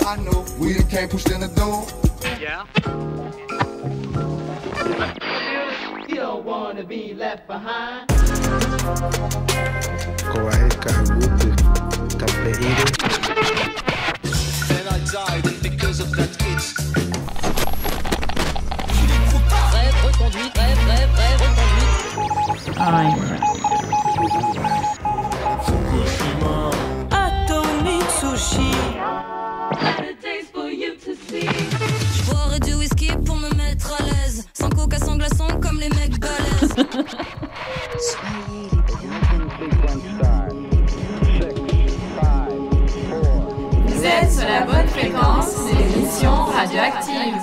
I know we done came pushed in the door. Yeah. You don't wanna be left behind. Go ahead, Kahuti. Kapeire. And I died because of that itch. Reconduite. Atomic sushi. Je boirais du whisky pour me mettre à l'aise. Sans coca, sans glaçon, comme les mecs balèzes. Soyez les bienvenus. Vous êtes sur la bonne fréquence, c'est l'émission Radioactive.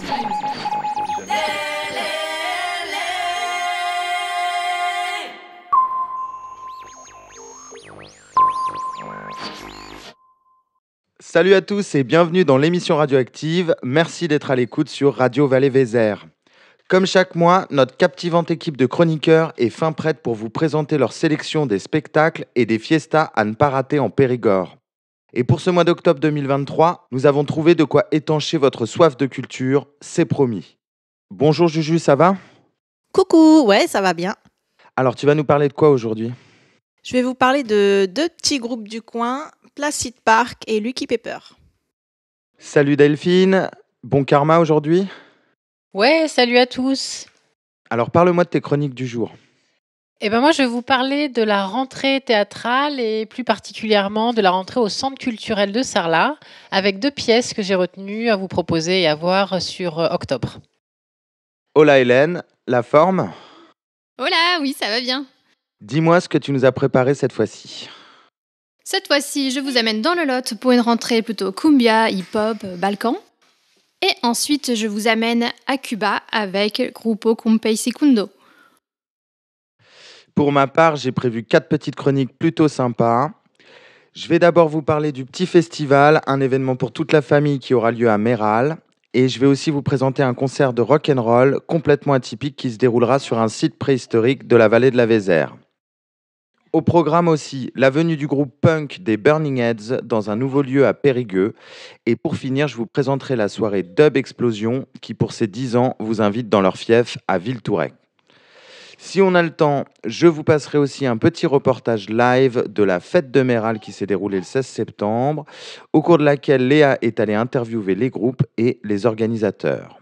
Salut à tous et bienvenue dans l'émission Radioactive. Merci d'être à l'écoute sur Radio Valais-Vézère. Comme chaque mois, notre captivante équipe de chroniqueurs est fin prête pour vous présenter leur sélection des spectacles et des fiestas à ne pas rater en Périgord. Et pour ce mois d'octobre 2023, nous avons trouvé de quoi étancher votre soif de culture, c'est promis. Bonjour Juju, ça va ? Coucou, ouais, ça va bien. Alors tu vas nous parler de quoi aujourd'hui ? Je vais vous parler de deux petits groupes du coin, Placid Park et Lucky Pepper. Salut Delphine, bon karma aujourd'hui ? Ouais, salut à tous. Alors parle-moi de tes chroniques du jour. Moi, je vais vous parler de la rentrée théâtrale et plus particulièrement de la rentrée au Centre culturel de Sarlat avec deux pièces que j'ai retenues à vous proposer et à voir sur octobre. Hola Hélène, la forme ? Hola, oui, ça va bien. Dis-moi ce que tu nous as préparé cette fois-ci. Cette fois-ci, je vous amène dans le Lot pour une rentrée plutôt cumbia, hip-hop, balkan. Et ensuite, je vous amène à Cuba avec Grupo Compay Secundo. Pour ma part, j'ai prévu 4 petites chroniques plutôt sympas. Je vais d'abord vous parler du Petit Festival, un événement pour toute la famille qui aura lieu à Méral. Et je vais aussi vous présenter un concert de rock'n'roll complètement atypique qui se déroulera sur un site préhistorique de la vallée de la Vézère. Au programme aussi, la venue du groupe punk des Burning Heads dans un nouveau lieu à Périgueux. Et pour finir, je vous présenterai la soirée Dub Explosion qui, pour ses 10 ans, vous invite dans leur fief à Villetourret. Si on a le temps, je vous passerai aussi un petit reportage live de la fête de Méral qui s'est déroulée le 16 septembre, au cours de laquelle Léa est allée interviewer les groupes et les organisateurs.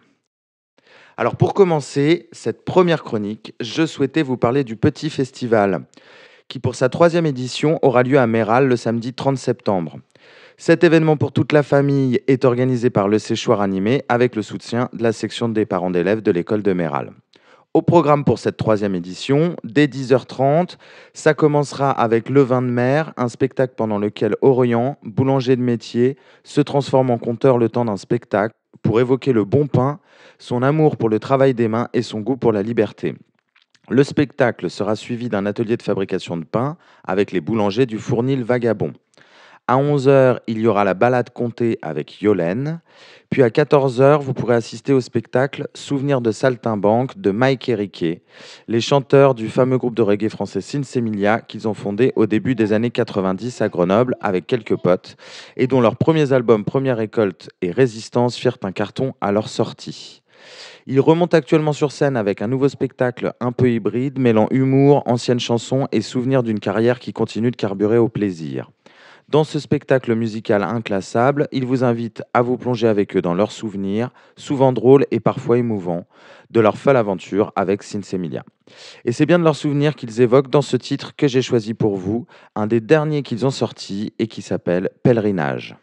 Alors pour commencer cette première chronique, je souhaitais vous parler du Petit Festival, qui pour sa 3e édition aura lieu à Méral le samedi 30 septembre. Cet événement pour toute la famille est organisé par le Séchoir Animé avec le soutien de la section des parents d'élèves de l'école de Méral. Au programme pour cette 3e édition, dès 10h30, ça commencera avec Le Vin de Mer, un spectacle pendant lequel Orient, boulanger de métier, se transforme en conteur le temps d'un spectacle pour évoquer le bon pain, son amour pour le travail des mains et son goût pour la liberté. Le spectacle sera suivi d'un atelier de fabrication de pain avec les boulangers du Fournil Vagabond. À 11h, il y aura la balade comptée avec Yolène. Puis à 14h, vous pourrez assister au spectacle Souvenirs de Saltimbanque de Mike et Riquet, les chanteurs du fameux groupe de reggae français Sinsemilia qu'ils ont fondé au début des années 90 à Grenoble avec quelques potes et dont leurs premiers albums Première Récolte et Résistance firent un carton à leur sortie. Ils remontent actuellement sur scène avec un nouveau spectacle un peu hybride, mêlant humour, anciennes chansons et souvenirs d'une carrière qui continue de carburer au plaisir. Dans ce spectacle musical inclassable, ils vous invitent à vous plonger avec eux dans leurs souvenirs, souvent drôles et parfois émouvants, de leur folle aventure avec Sinsemilia. Et c'est bien de leurs souvenirs qu'ils évoquent dans ce titre que j'ai choisi pour vous, un des derniers qu'ils ont sorti et qui s'appelle Pèlerinage.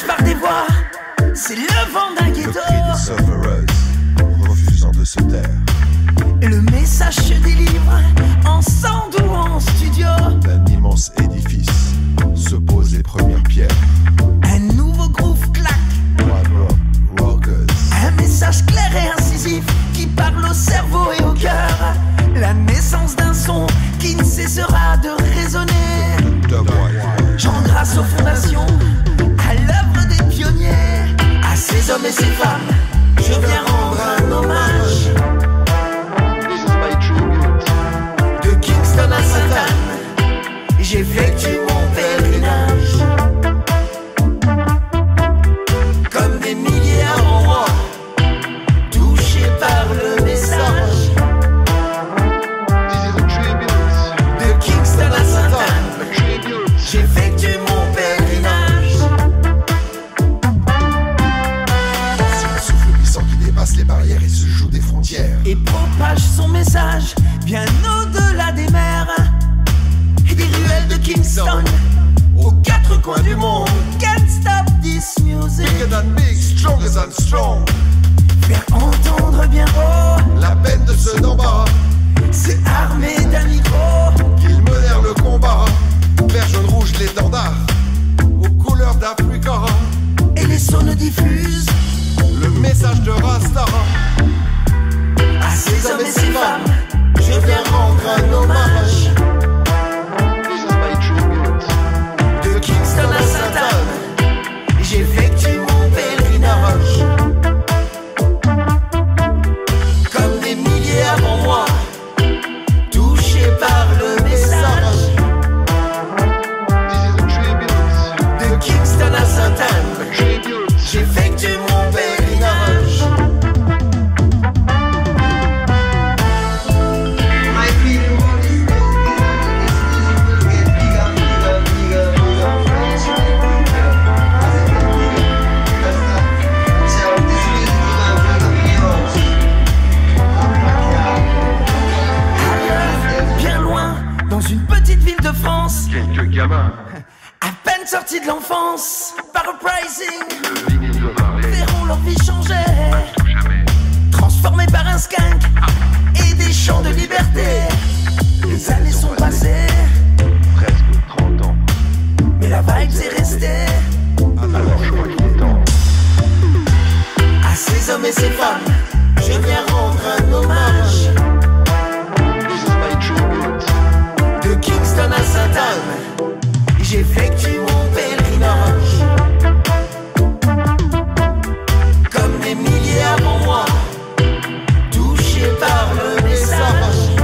Par des voix, c'est le vent d'un ghetto. Le cri des sufferers, refusant de se taire. Et le message se délivre en sound ou en studio. D'un immense édifice se posent les premières pierres. Un nouveau groove claque. Rockers. Un message clair et incisif qui parle au cerveau et au cœur. La naissance d'un son qui qui ne cessera de résonner. Je rends grâce aux fondations, à l'œuvre des pionniers, à ces hommes et ces femmes, je viens rendre un hommage. De Kingston à Sainte-Anne, j'effectue mon pèlerinage. Comme des milliers avant moi, touchés par le message. De Kingston à Sainte-Anne, j'effectue mon pèlerinage. C'est un souffle puissant qui dépasse les barrières et se joue des frontières. Et propage son message bien au-delà des mers et des ruelles de Kingston, aux quatre coins du monde. Can't stop this music. Bigger than big, stronger than strong. Faire entendre bien haut la peine de ceux d'en bas. C'est armé d'un micro qu'ils menèrent le combat. Vert, jaune, rouge, l'étendard aux couleurs d'Africa. Et les sons diffusent le message de Rasta. À ces hommes et ces femmes, je viens rendre un hommage. De Kingston à Sainte-Anne, j'effectue mon pèlerinage. Comme des milliers avant moi, touchés par le message. De Kingston à Sainte-Anne, j'effectue mon pèlerinage. De France, quelques gamins à peine sortis de l'enfance, par uprising, verront leur vie changer, transformés par un skunk et des chants de liberté. Les années sont passées, presque 30 ans, mais la vibe est restée. Alors je crois qu'il est temps. À ces hommes et ces femmes, je viens rendre un hommage. De Kingston à Sainte-Anne, j'effectue mon pèlerinage. Comme des milliers avant moi, touchés par le message.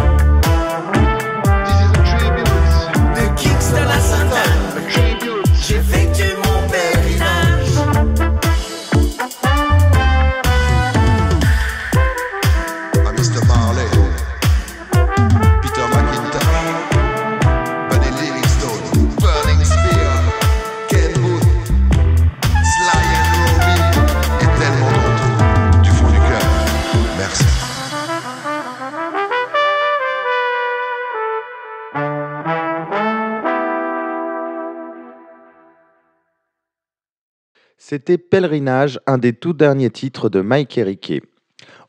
De Kingston à Sainte-Anne, j'effectue mon pèlerinage. À Mr. Marley, Peter McIntyre, Burning Spear, Ken Booth, Sly and Robbie et tellement d'autres. Du fond du cœur, merci. C'était Pèlerinage, un des tout derniers titres de Mike et Riquet.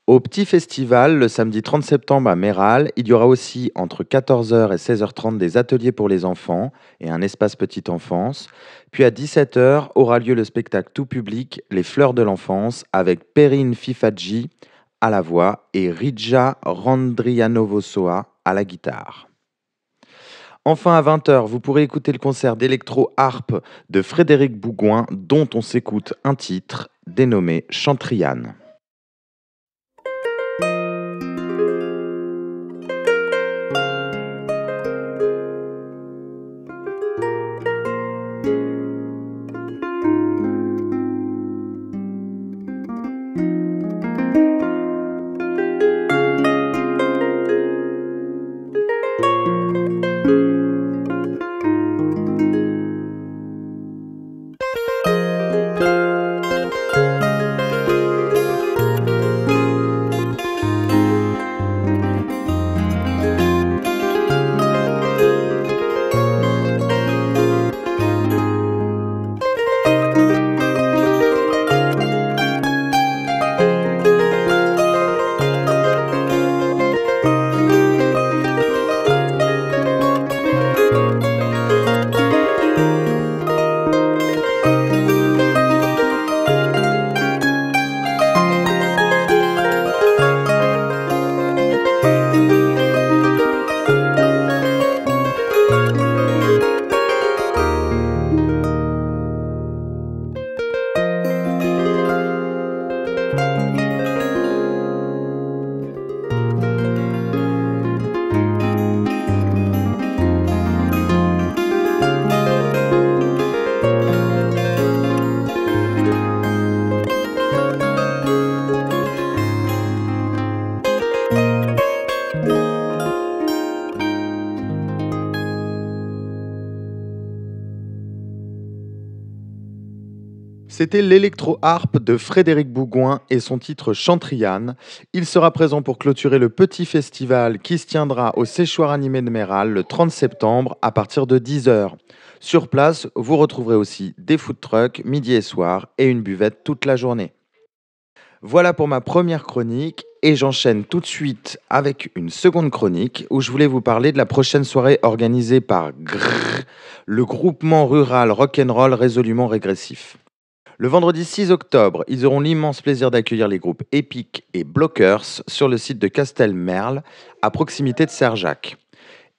Au Petit Festival, le samedi 30 septembre à Méral, il y aura aussi entre 14h et 16h30 des ateliers pour les enfants et un espace petite enfance. Puis à 17h aura lieu le spectacle tout public Les Fleurs de l'Enfance avec Perrine Fifadji à la voix et Rija Randrianovosoa à la guitare. Enfin à 20h, vous pourrez écouter le concert d'électro-harpe de Frédéric Bougouin dont on s'écoute un titre dénommé Chantriane. C'était l'électro-harpe de Frédéric Bougouin et son titre Chantriane. Il sera présent pour clôturer le petit festival qui se tiendra au Séchoir animé de Méral le 30 septembre à partir de 10h. Sur place, vous retrouverez aussi des food trucks midi et soir et une buvette toute la journée. Voilà pour ma première chronique et j'enchaîne tout de suite avec une seconde chronique où je voulais vous parler de la prochaine soirée organisée par GRRR, le groupement rural rock'n'roll résolument régressif. Le vendredi 6 octobre, ils auront l'immense plaisir d'accueillir les groupes Epic et Blockers sur le site de Castelmerle, à proximité de Serjac.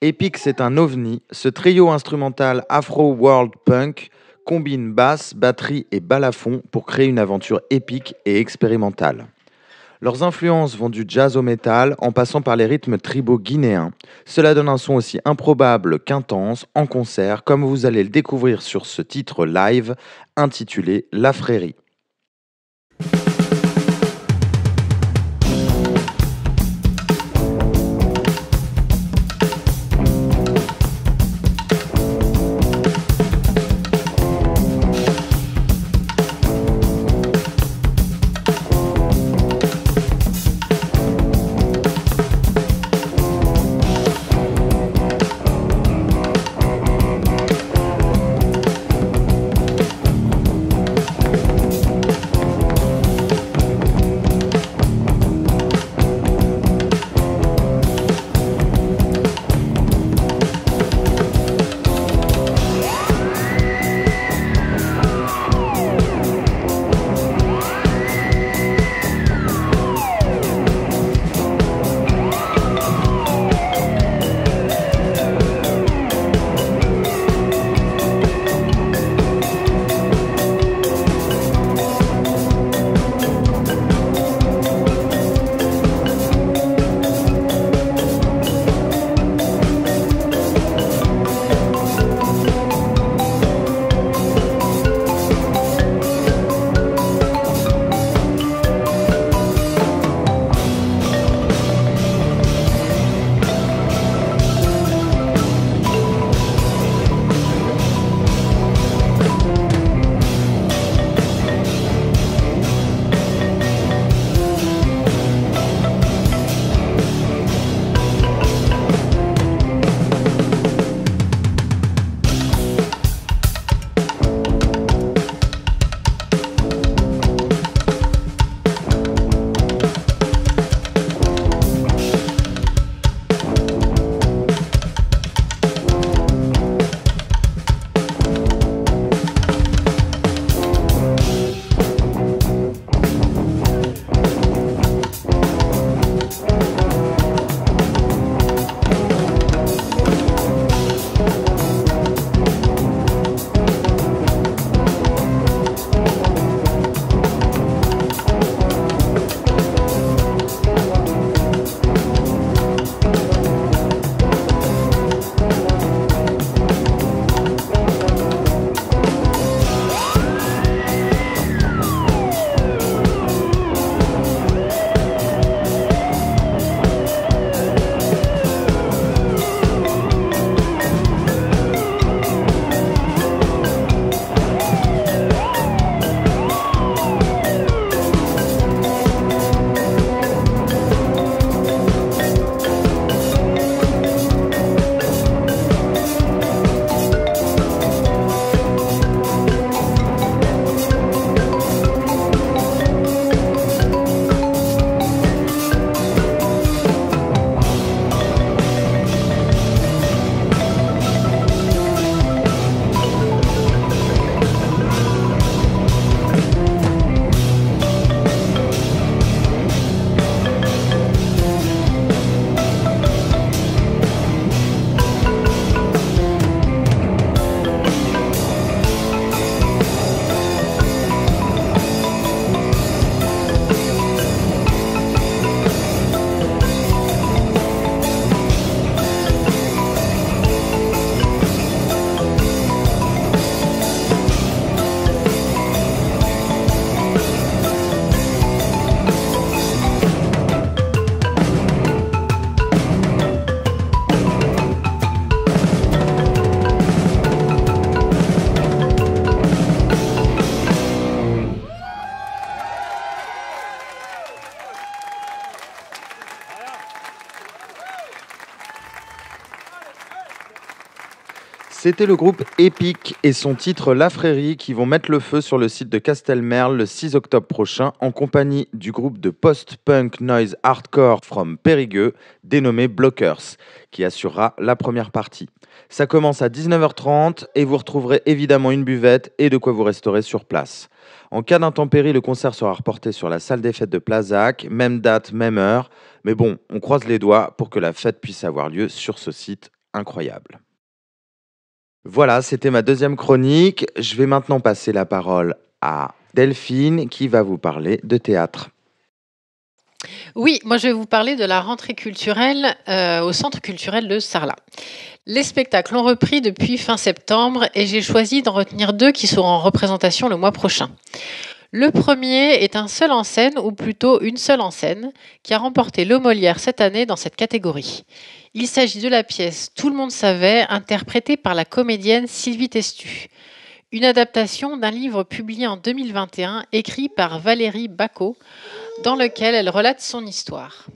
Epic, c'est un ovni. Ce trio instrumental afro-world punk combine basse, batterie et balafon pour créer une aventure épique et expérimentale. Leurs influences vont du jazz au métal en passant par les rythmes tribaux guinéens. Cela donne un son aussi improbable qu'intense en concert, comme vous allez le découvrir sur ce titre live intitulé La Frérie. C'était le groupe Epic et son titre La Frérie qui vont mettre le feu sur le site de Castelmerle le 6 octobre prochain en compagnie du groupe de post-punk noise hardcore from Périgueux dénommé Blockers qui assurera la première partie. Ça commence à 19h30 et vous retrouverez évidemment une buvette et de quoi vous restaurer sur place. En cas d'intempérie, le concert sera reporté sur la salle des fêtes de Plazac, même date, même heure. Mais bon, on croise les doigts pour que la fête puisse avoir lieu sur ce site incroyable. Voilà, c'était ma deuxième chronique. Je vais maintenant passer la parole à Delphine qui va vous parler de théâtre. Oui, moi je vais vous parler de la rentrée culturelle au Centre culturel de Sarlat. Les spectacles ont repris depuis fin septembre et j'ai choisi d'en retenir 2 qui seront en représentation le mois prochain. Le premier est un seul en scène, ou plutôt une seule en scène, qui a remporté le Molière cette année dans cette catégorie. Il s'agit de la pièce Tout le monde savait, interprétée par la comédienne Sylvie Testu. Une adaptation d'un livre publié en 2021, écrit par Valérie Bacot, dans lequel elle relate son histoire.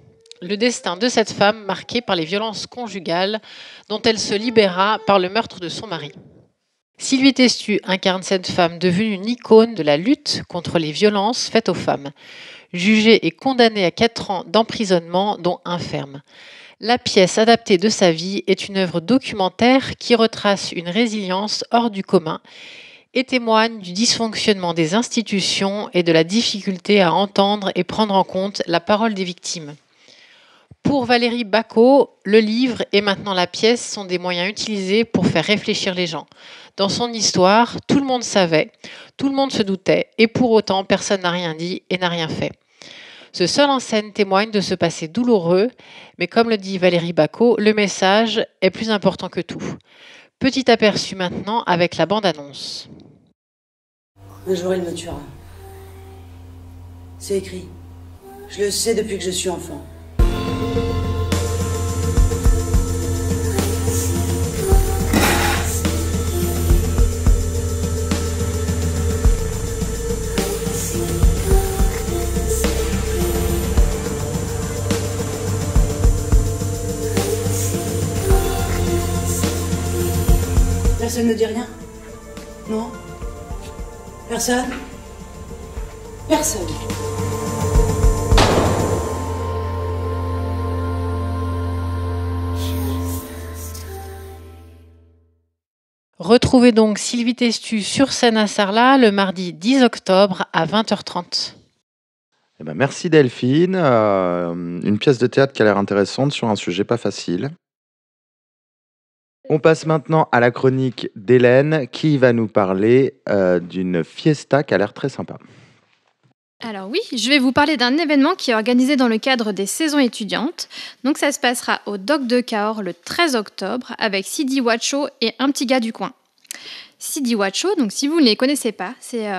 Le destin de cette femme marquée par les violences conjugales dont elle se libéra par le meurtre de son mari. Sylvie Testu incarne cette femme devenue une icône de la lutte contre les violences faites aux femmes, jugée et condamnée à 4 ans d'emprisonnement, dont 1 ferme. La pièce adaptée de sa vie est une œuvre documentaire qui retrace une résilience hors du commun et témoigne du dysfonctionnement des institutions et de la difficulté à entendre et prendre en compte la parole des victimes. Pour Valérie Bacot, le livre et maintenant la pièce sont des moyens utilisés pour faire réfléchir les gens. Dans son histoire, tout le monde savait, tout le monde se doutait, et pour autant, personne n'a rien dit et n'a rien fait. Ce seul en scène témoigne de ce passé douloureux, mais comme le dit Valérie Bacot, le message est plus important que tout. Petit aperçu maintenant avec la bande-annonce. Un jour, il me tuera. C'est écrit. Je le sais depuis que je suis enfant. Personne ne dit rien? Non? Personne? Personne. Retrouvez donc Sylvie Testu sur scène à Sarlat le mardi 10 octobre à 20h30. Eh ben, merci Delphine. Une pièce de théâtre qui a l'air intéressante sur un sujet pas facile. On passe maintenant à la chronique d'Hélène qui va nous parler d'une fiesta qui a l'air très sympa. Alors oui, je vais vous parler d'un événement qui est organisé dans le cadre des saisons étudiantes. Donc ça se passera au Doc de Cahors le 13 octobre avec Sidi Wacho et un petit gars du coin. Sidi Wacho, donc si vous ne les connaissez pas, c'est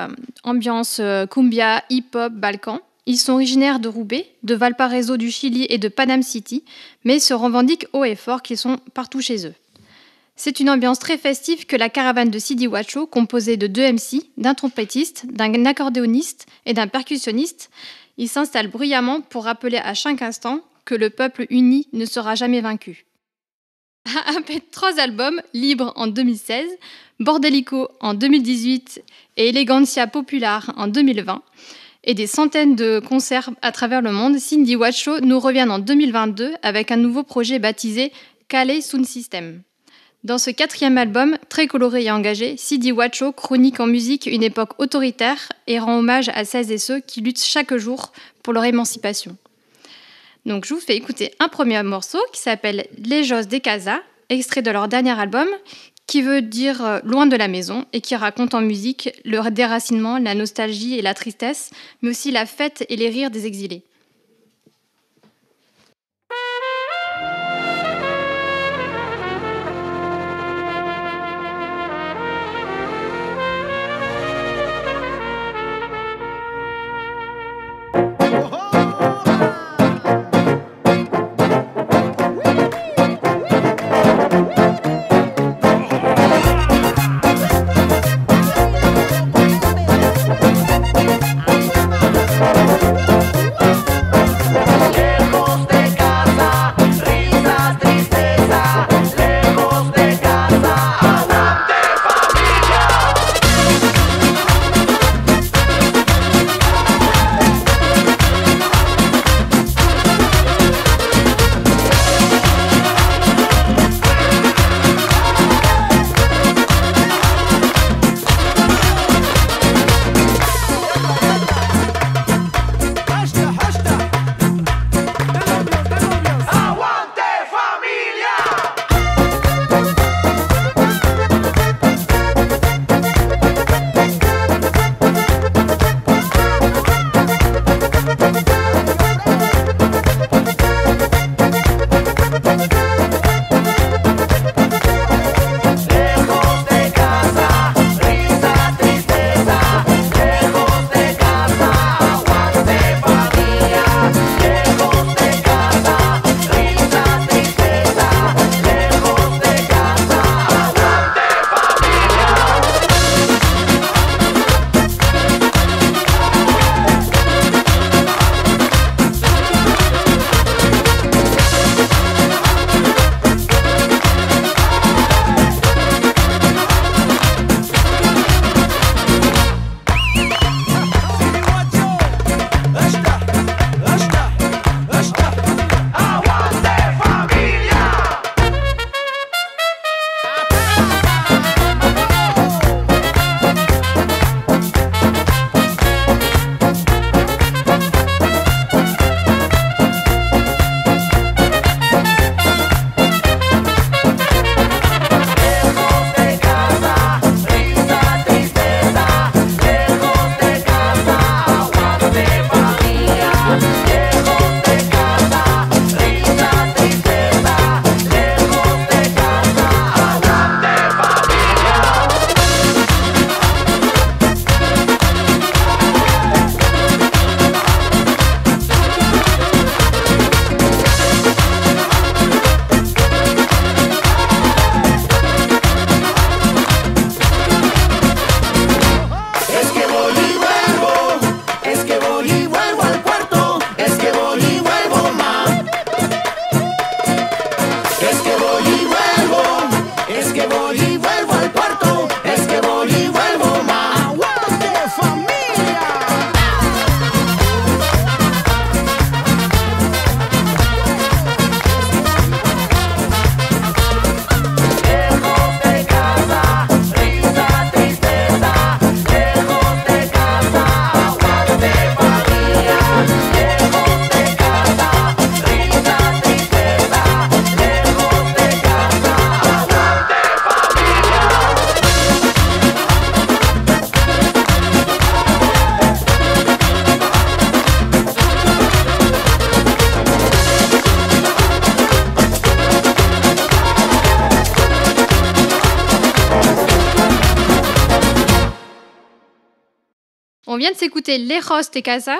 ambiance cumbia, hip-hop, balkan. Ils sont originaires de Roubaix, de Valparaiso du Chili et de Panama City, mais se revendiquent haut et fort qu'ils sont partout chez eux. C'est une ambiance très festive que la caravane de Sidi Wacho, composée de 2 MC, d'un trompettiste, d'un accordéoniste et d'un percussionniste, ils s'installent bruyamment pour rappeler à chaque instant que le peuple uni ne sera jamais vaincu. Après 3 albums, Libre en 2016, Bordelico en 2018 et Elegancia Popular en 2020, et des centaines de concerts à travers le monde, Sidi Wacho nous revient en 2022 avec un nouveau projet baptisé Calais Sound System. Dans ce 4e album, très coloré et engagé, Sidi Wacho chronique en musique une époque autoritaire et rend hommage à celles et ceux qui luttent chaque jour pour leur émancipation. Donc je vous fais écouter un premier morceau qui s'appelle Les Jos de Casa, extrait de leur dernier album, qui veut dire loin de la maison et qui raconte en musique le déracinement, la nostalgie et la tristesse, mais aussi la fête et les rires des exilés. vient de s'écouter Lejos de Casa.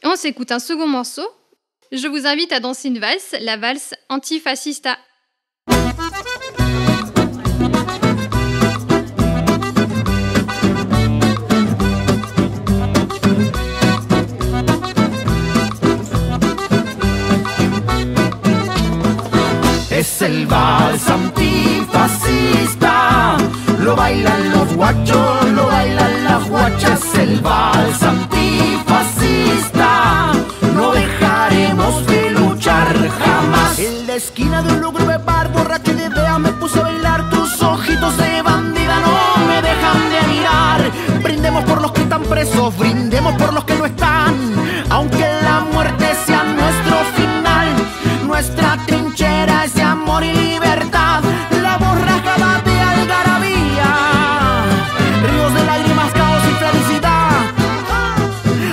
Et on s'écoute un second morceau. Je vous invite à danser une valse, la valse Antifascista. Es el vals antifascista, lo bailan los guachos, lo bailan las guachas. El vals antifascista, no dejaremos de luchar jamás. En la esquina de un lúgubre bar, borracho y de idea, me puse a bailar. Tus ojitos de bandida no me dejan de mirar. Brindemos por los que están presos, brindemos por los que no están. Aunque la muerte sea nuestro final, nuestra trinchera es de amor y libertad. La borrajada de algarabía, ríos de lágrimas, caos y felicidad.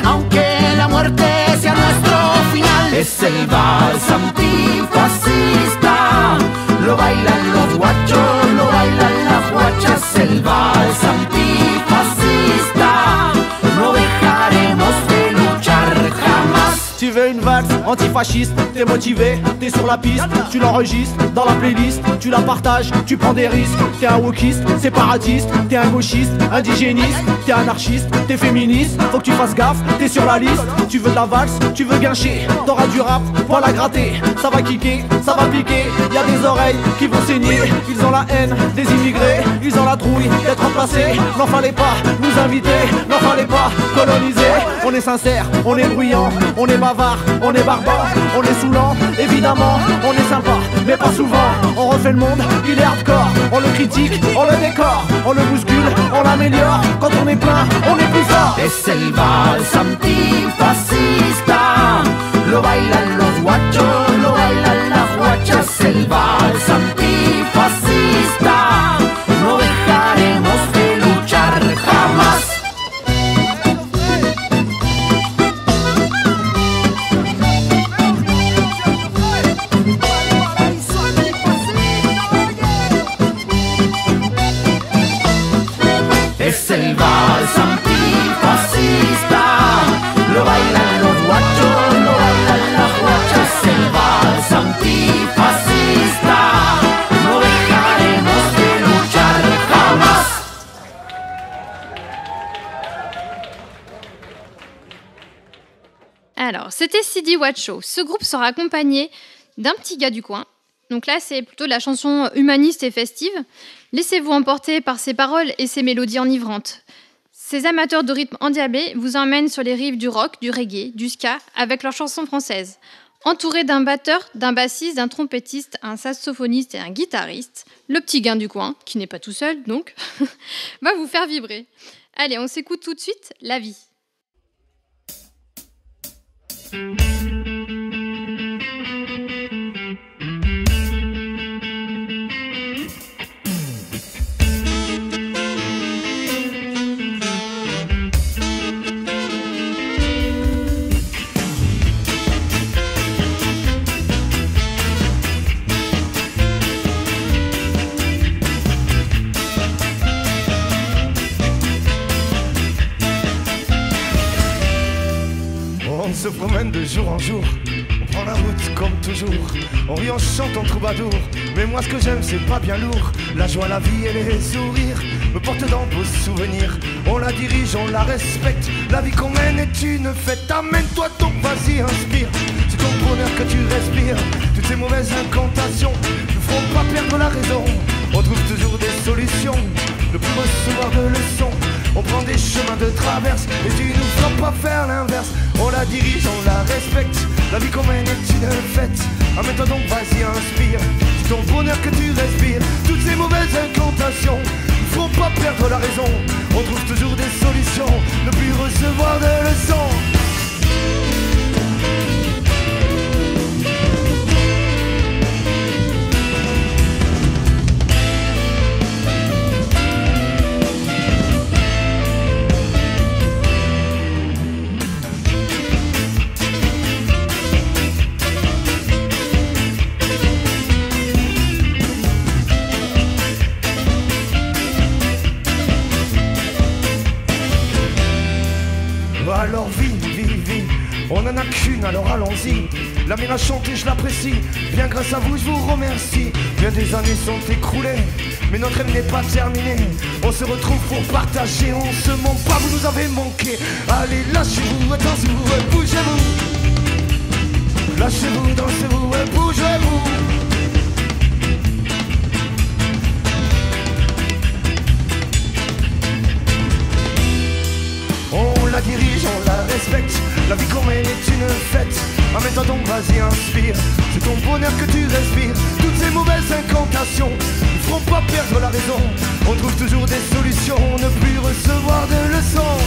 Aunque la muerte sea nuestro final. Es el vals antifascista, lo bailan los guachos, lo bailan las guachas. El vals antifascista, no dejaremos de luchar jamás. Tu veux une valse antifasciste, t'es motivé, t'es sur la piste, tu l'enregistres dans la playlist, tu la partages, tu prends des risques. T'es un wokiste, séparatiste, t'es un gauchiste, indigéniste, t'es anarchiste, t'es féministe, faut que tu fasses gaffe, t'es sur la liste. Tu veux de la valse, tu veux guincher, t'auras du rap, pour la gratter. Ça va kicker, ça va piquer, y'a des oreilles qui vont saigner. Ils ont la haine des immigrés, ils ont la trouille d'être remplacés. N'en fallait pas nous inviter, n'en fallait pas coloniser. On est sincère, on est bruyant, on est bavard, on est barbare, on est saoulant, évidemment, on est sympa, mais pas souvent. On refait le monde, il est hardcore, on le critique, on le décore, on le bouscule, on l'améliore. Quand on est plein, on est plus fort. Es el vals antifascista, lo bailan los guachos, lo bailan las guachas. El vals antifascista, no dejaremos de luchar jamás. Es el vals antifascista, lo bailan los guachos, lo bailan las guachas. El vals antifascista, no dejaremos de luchar jamás. Alors, c'était Sidi Wacho. Ce groupe sera accompagné d'un petit gars du coin. Donc là, c'est plutôt de la chanson humaniste et festive. Laissez-vous emporter par ses paroles et ses mélodies enivrantes. Ces amateurs de rythme endiablé vous emmènent sur les rives du rock, du reggae, du ska, avec leurs chansons françaises. Entouré d'un batteur, d'un bassiste, d'un trompettiste, un saxophoniste et un guitariste, le petit gain du coin, qui n'est pas tout seul donc, va vous faire vibrer. Allez, on s'écoute tout de suite La Vie. On se promène de jour en jour, on prend la route comme toujours, on rit, on chante en troubadour. Mais moi ce que j'aime c'est pas bien lourd, la joie, la vie et les sourires me portent dans vos souvenirs. On la dirige, on la respecte, la vie qu'on mène est une fête. Amène-toi donc, vas-y, inspire, c'est ton bonheur que tu respires. Toutes ces mauvaises incantations ne feront pas perdre la raison. On trouve toujours des solutions, ne plus recevoir de leçons. On prend des chemins de traverse et tu nous feras pas faire l'inverse. On la dirige, on la respecte, la vie qu'on mène est une fête. Amène-toi donc, vas-y, inspire, c'est ton bonheur que tu respires. Toutes ces mauvaises incantations ne feront pas perdre la raison. On trouve toujours des solutions, ne plus recevoir de leçons. une, alors allons-y. La mienne a chanté, je l'apprécie. Bien grâce à vous, je vous remercie. Bien des années sont écroulées, mais notre rêve n'est pas terminé. On se retrouve pour partager, on se ment pas, vous nous avez manqué. Allez, lâchez-vous, dansez-vous, bougez-vous. Lâchez-vous, dansez-vous, bougez-vous. On la dirige, on la respecte. La vie qu'on mène est une fête. Amène-toi donc, vas-y, inspire. C'est ton bonheur que tu respires. Toutes ces mauvaises incantations ne feront pas perdre la raison. On trouve toujours des solutions, ne plus recevoir de leçons.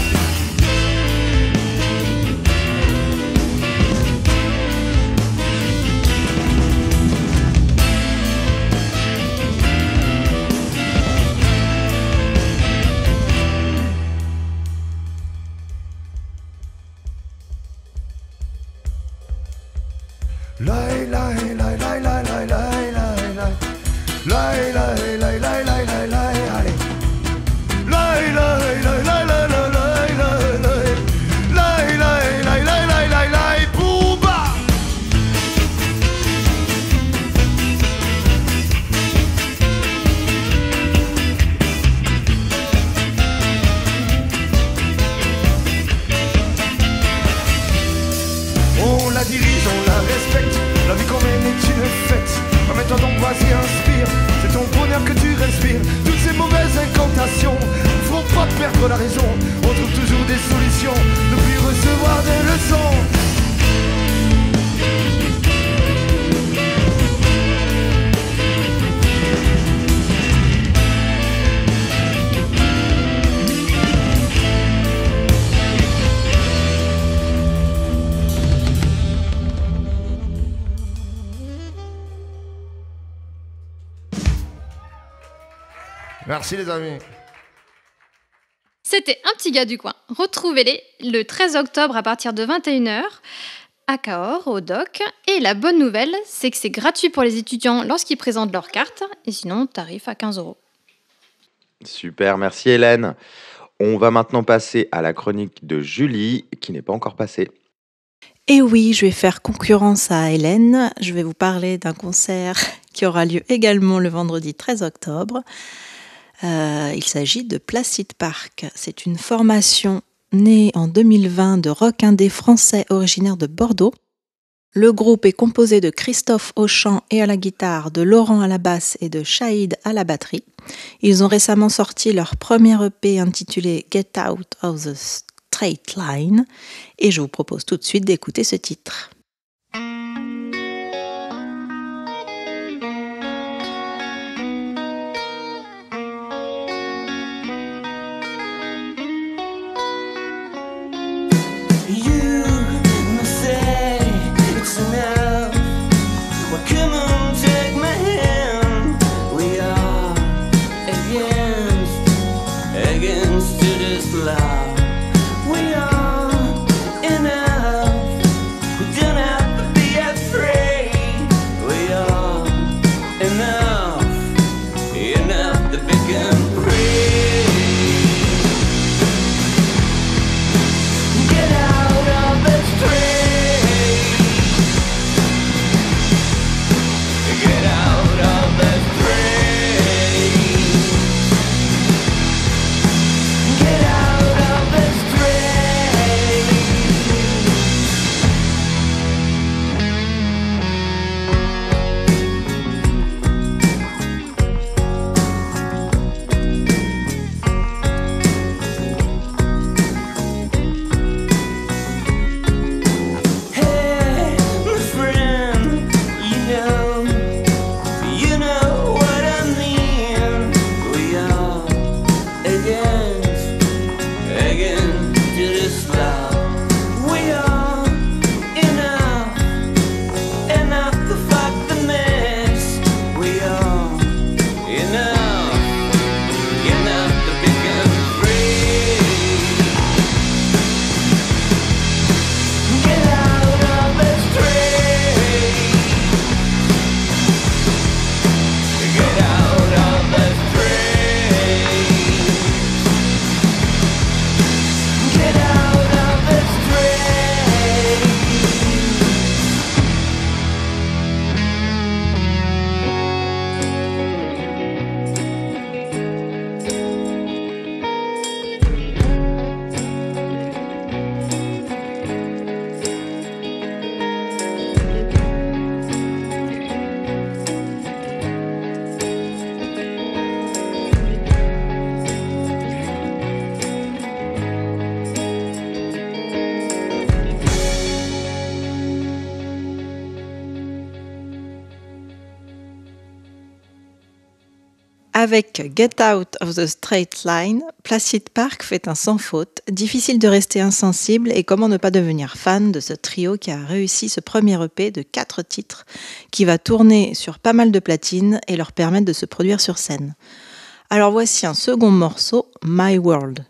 On la dirige, on la respecte. La vie qu'on mène est une fête. Amène-toi donc, vas-y, inspire. C'est ton bonheur que tu respires. Toutes ces mauvaises incantations ne feront pas perdre la raison. On trouve toujours des solutions, ne plus recevoir des leçons. Merci les amis. C'était Un petit gars du coin. Retrouvez-les le 13 octobre à partir de 21h à Cahors, au DOC. Et la bonne nouvelle, c'est que c'est gratuit pour les étudiants lorsqu'ils présentent leur carte. Et sinon, tarif à 15 €. Super, merci Hélène. On va maintenant passer à la chronique de Julie, qui n'est pas encore passée. Et oui, je vais faire concurrence à Hélène. Je vais vous parler d'un concert qui aura lieu également le vendredi 13 octobre. Il s'agit de Placid Park. C'est une formation née en 2020 de rock indé français originaire de Bordeaux. Le groupe est composé de Christophe au chant et à la guitare, de Laurent à la basse et de Shahid à la batterie. Ils ont récemment sorti leur premier EP intitulé Get Out of the Straight Line et je vous propose tout de suite d'écouter ce titre. We are enough. We don't Avec Get Out of the Straight Line, Placid Park fait un sans faute, difficile de rester insensible et comment ne pas devenir fan de ce trio qui a réussi ce premier EP de 4 titres qui va tourner sur pas mal de platines et leur permettre de se produire sur scène. Alors voici un second morceau, My World.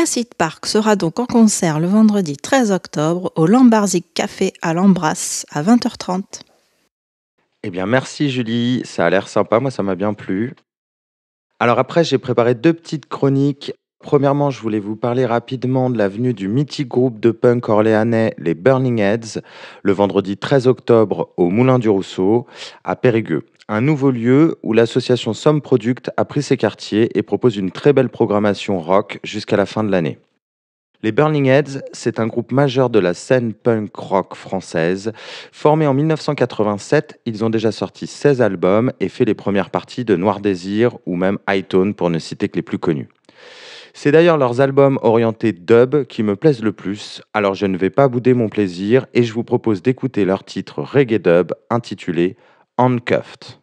Placid Park sera donc en concert le vendredi 13 octobre au Lambarzik Café à l'Embrasse à 20h30. Eh bien, merci Julie, ça a l'air sympa, moi ça m'a bien plu. Alors après, j'ai préparé 2 petites chroniques. Premièrement, je voulais vous parler rapidement de la venue du mythique groupe de punk orléanais, les Burning Heads, le vendredi 13 octobre au Moulin du Rousseau, à Périgueux. Un nouveau lieu où l'association Somme Product a pris ses quartiers et propose une très belle programmation rock jusqu'à la fin de l'année. Les Burning Heads, c'est un groupe majeur de la scène punk rock française. Formé en 1987, ils ont déjà sorti 16 albums et fait les premières parties de Noir Désir ou même High Tone pour ne citer que les plus connus. C'est d'ailleurs leurs albums orientés dub qui me plaisent le plus, alors je ne vais pas bouder mon plaisir et je vous propose d'écouter leur titre reggae dub intitulé Handcuffed.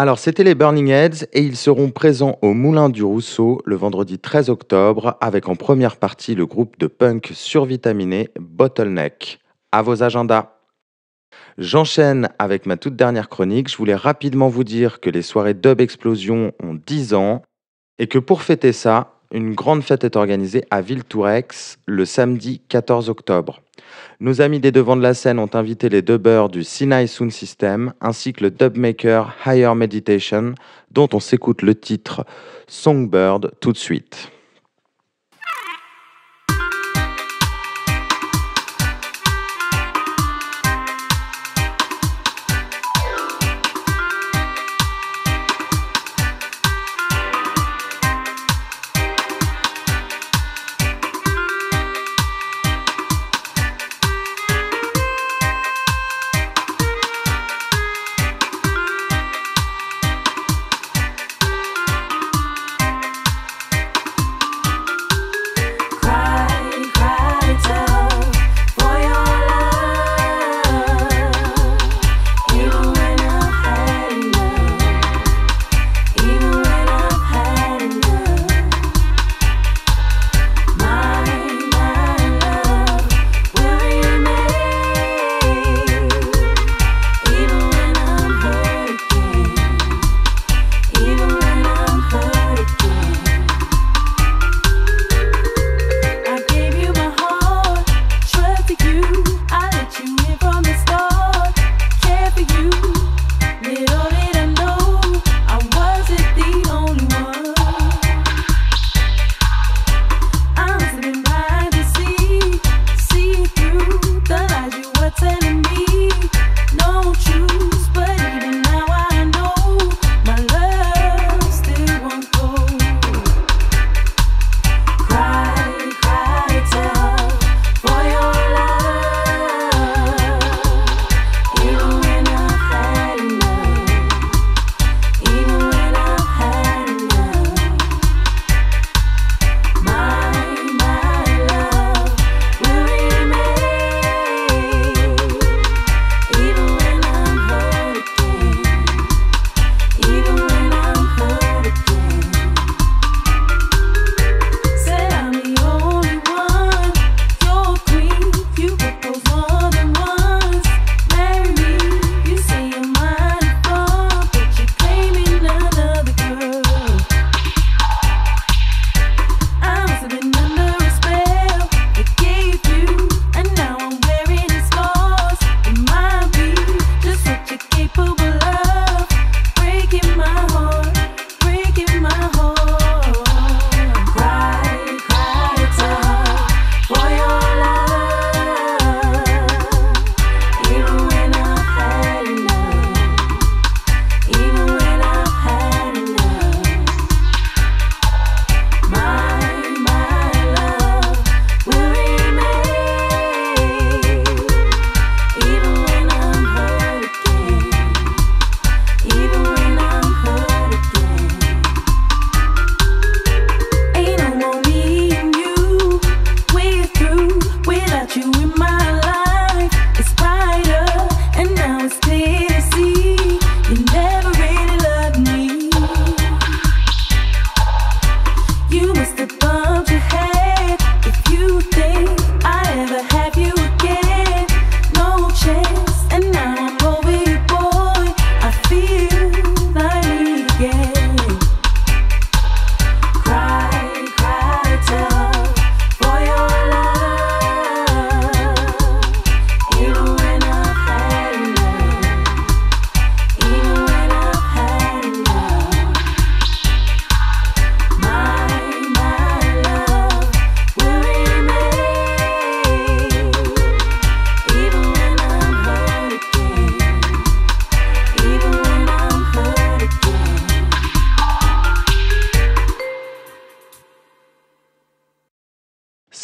Alors, c'était les Burning Heads et ils seront présents au Moulin du Rousseau le vendredi 13 octobre avec en première partie le groupe de punk survitaminé Bottleneck. À vos agendas. J'enchaîne avec ma toute dernière chronique. Je voulais rapidement vous dire que les soirées Dub Explosion ont 10 ans et que pour fêter ça, une grande fête est organisée à Villetoureix le samedi 14 octobre. Nos amis des devants de la scène ont invité les dubbers du Sinai Sound System ainsi que le dubmaker Higher Meditation dont on s'écoute le titre Songbird tout de suite.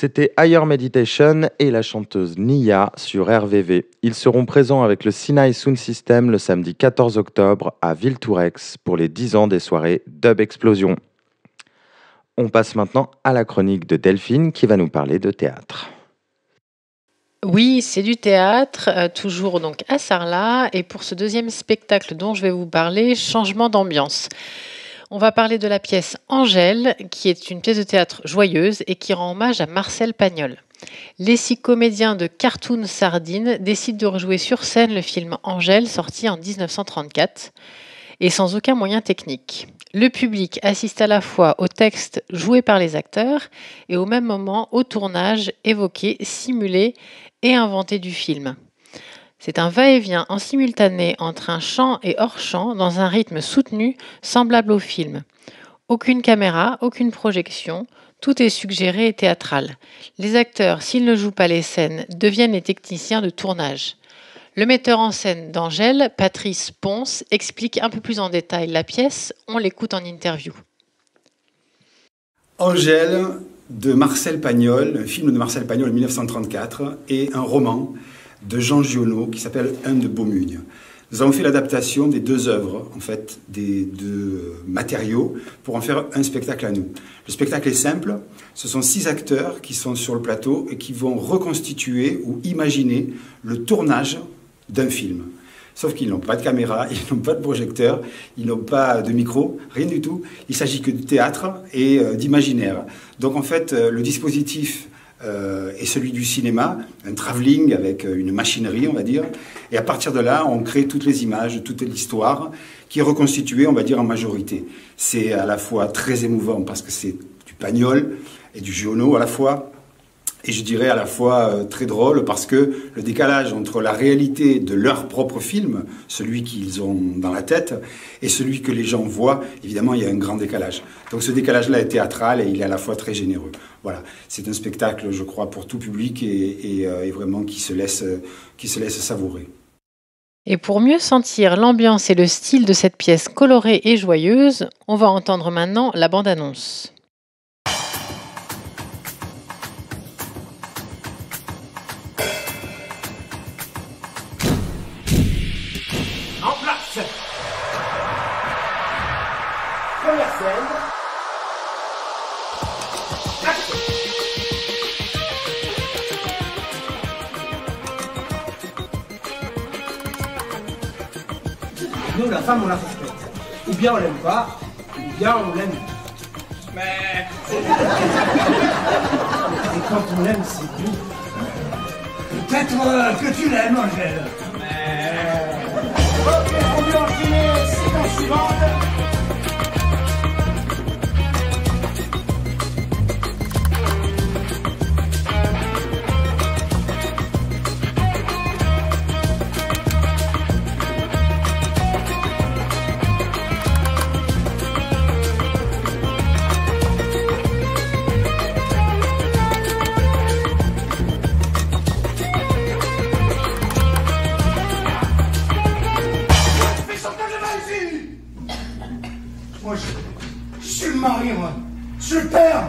C'était Higher Meditation et la chanteuse Nia sur RVV. Ils seront présents avec le Sinai Sound System le samedi 14 octobre à Villetoureix pour les 10 ans des soirées Dub Explosion. On passe maintenant à la chronique de Delphine qui va nous parler de théâtre. Oui, c'est du théâtre, toujours donc à Sarlat. Et pour ce deuxième spectacle dont je vais vous parler, changement d'ambiance. On va parler de la pièce Angèle, qui est une pièce de théâtre joyeuse et qui rend hommage à Marcel Pagnol. Les 6 comédiens de Cartoon Sardine décident de rejouer sur scène le film Angèle, sorti en 1934, et sans aucun moyen technique. Le public assiste à la fois au texte joué par les acteurs et au même moment au tournage évoqué, simulé et inventé du film. C'est un va-et-vient en simultané entre un chant et hors-champ dans un rythme soutenu semblable au film. Aucune caméra, aucune projection, tout est suggéré et théâtral. Les acteurs, s'ils ne jouent pas les scènes, deviennent les techniciens de tournage. Le metteur en scène d'Angèle, Patrice Ponce, explique un peu plus en détail la pièce. On l'écoute en interview. Angèle de Marcel Pagnol, un film de Marcel Pagnol en 1934 et un roman de Jean Giono qui s'appelle Un de Beaumugne. Nous avons fait l'adaptation des 2 œuvres, en fait, des 2 matériaux, pour en faire un spectacle à nous. Le spectacle est simple, ce sont 6 acteurs qui sont sur le plateau et qui vont reconstituer ou imaginer le tournage d'un film. Sauf qu'ils n'ont pas de caméra, ils n'ont pas de projecteur, ils n'ont pas de micro, rien du tout. Il s'agit que de théâtre et d'imaginaire. Donc en fait, le dispositif est celui du cinéma, un travelling avec une machinerie, on va dire. Et à partir de là, on crée toutes les images, toute l'histoire qui est reconstituée, on va dire, en majorité. C'est à la fois très émouvant parce que c'est du Pagnol et du Giono à la fois. Et je dirais à la fois très drôle parce que le décalage entre la réalité de leur propre film, celui qu'ils ont dans la tête, et celui que les gens voient, évidemment, il y a un grand décalage. Donc ce décalage-là est théâtral et il est à la fois très généreux. Voilà, c'est un spectacle, je crois, pour tout public et vraiment qui se laisse savourer. Et pour mieux sentir l'ambiance et le style de cette pièce colorée et joyeuse, on va entendre maintenant la bande-annonce. Première scène. Nous, la femme, on la respecte. Ou bien on l'aime pas, ou bien on l'aime. Mais... Et quand on l'aime, c'est doux. Peut-être que tu l'aimes, Angèle. Mais... Ok, on lui enchaîner, séquence suivante. Moi, je suis le mari, moi. Je suis le père.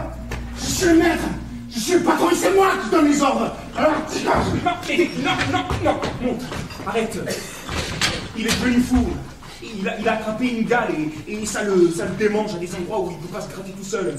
Je suis le maître. Je suis le patron et c'est moi qui donne les ordres. Alors, non, monte. Arrête. Il est devenu fou. Il a attrapé une gale et ça le démange à des endroits où il ne peut pas se gratter tout seul.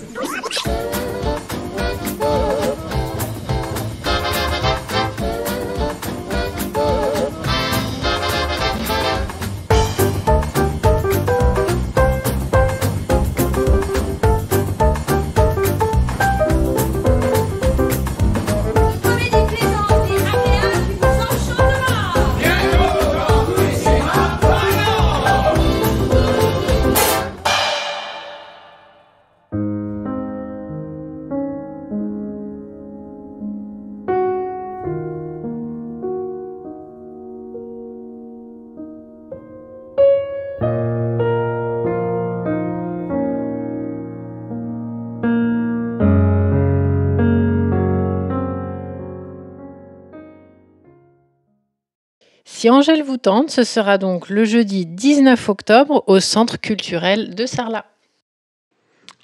Si Angèle vous tente, ce sera donc le jeudi 19 octobre au Centre culturel de Sarlat.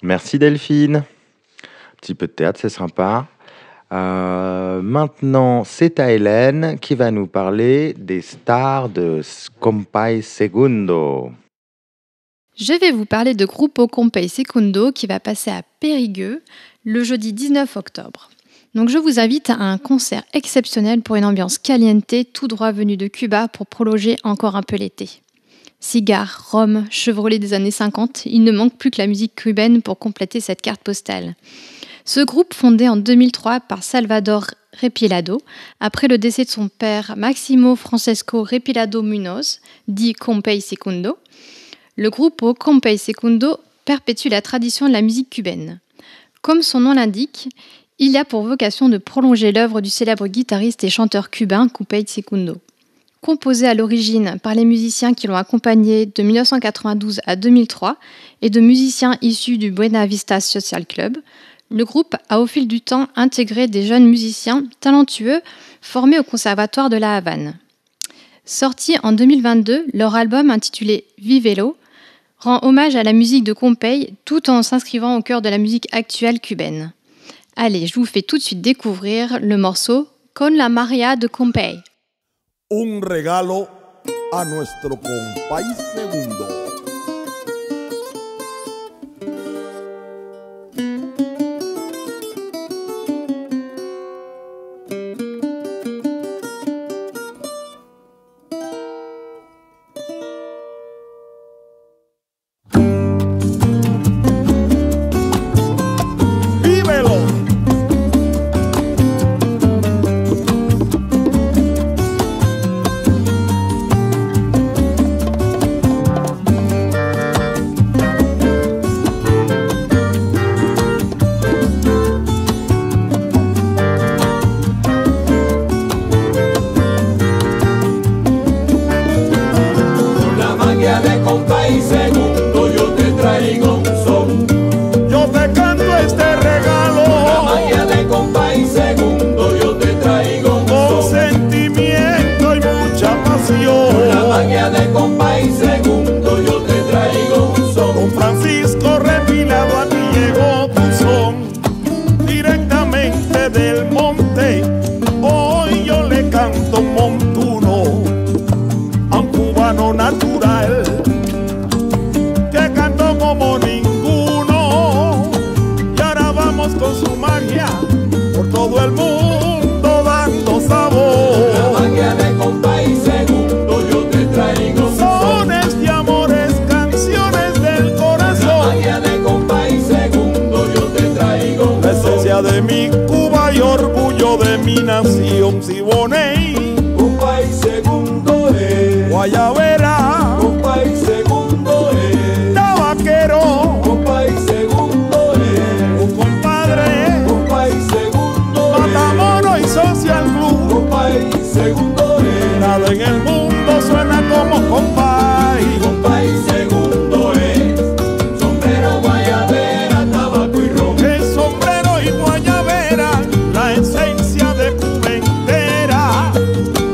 Merci Delphine. Un petit peu de théâtre, c'est sympa. Maintenant, c'est à Hélène qui va nous parler des stars de Compay Segundo. Je vais vous parler de Grupo Compay Segundo qui va passer à Périgueux le jeudi 19 octobre. Donc je vous invite à un concert exceptionnel pour une ambiance caliente tout droit venu de Cuba pour prolonger encore un peu l'été. Cigares, rhum, Chevrolet des années 50, il ne manque plus que la musique cubaine pour compléter cette carte postale. Ce groupe, fondé en 2003 par Salvador Repilado, après le décès de son père Máximo Francesco Repilado Munoz, dit Compay Segundo. Le groupe Compay Segundo perpétue la tradition de la musique cubaine. Comme son nom l'indique, il a pour vocation de prolonger l'œuvre du célèbre guitariste et chanteur cubain Compay Segundo. Composé à l'origine par les musiciens qui l'ont accompagné de 1992 à 2003 et de musiciens issus du Buena Vista Social Club, le groupe a au fil du temps intégré des jeunes musiciens talentueux formés au Conservatoire de La Havane. Sorti en 2022, leur album intitulé Vivelo rend hommage à la musique de Compay tout en s'inscrivant au cœur de la musique actuelle cubaine. Allez, je vous fais tout de suite découvrir le morceau Con la Maria de Compay. Un regalo a nuestro Compay Segundo. De mi Cuba y orgullo de mi nación, Siboney, Compay Segundo es Guayabera, Compay Segundo es tabaquero, Compay Segundo es un compadre, Compay Segundo es Matamoros y Social Club, Compay Segundo es nada en el mundo suena como Compay, Compay Segundo es sombrero, guayabera, tabaco y ron. el sombrero y guayabera, la esencia de Cuba entera,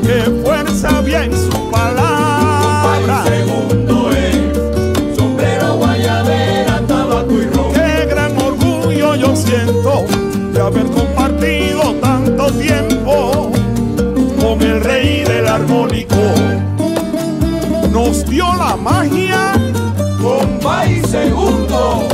que fuerza bien su palabra. Compay Segundo es sombrero, guayabera, tabaco y ron. Qué gran orgullo yo siento de haber compartido tanto tiempo con el rey del armónico. Nos dio la magia Compay Segundo.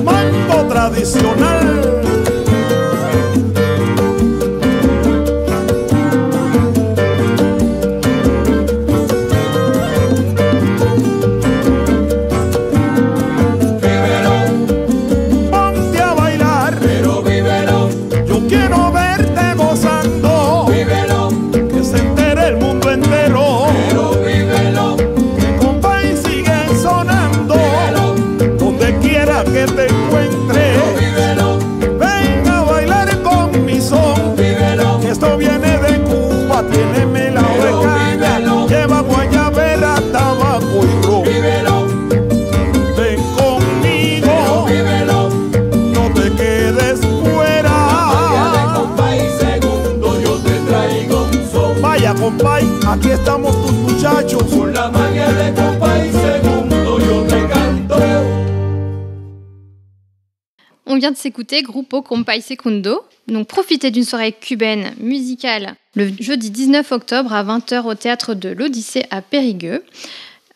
mambo tradicional. Ponte a bailar, Pero vívelo, yo quiero verte gozando, vívelo, que se entere el mundo entero, pero vívelo, que Compay sigue sonando, donde quiera que te encuentre. vívelo, Ven a bailar con mi son, vívelo, que esto viene de Cuba, tiene melao de Pero caña, vívelo. lleva guayabera, tabaco y ron. vívelo, Ven conmigo, vívelo. no te quedes fuera. Magia de Compay Segundo, yo te traigo un son. Vaya Compay, aquí estamos tus muchachos. Con la magia de Compay Segundo, yo te canto. On vient de s'écouter Grupo Compay Segundo. Donc profitez d'une soirée cubaine musicale le jeudi 19 octobre à 20h au théâtre de l'Odyssée à Périgueux.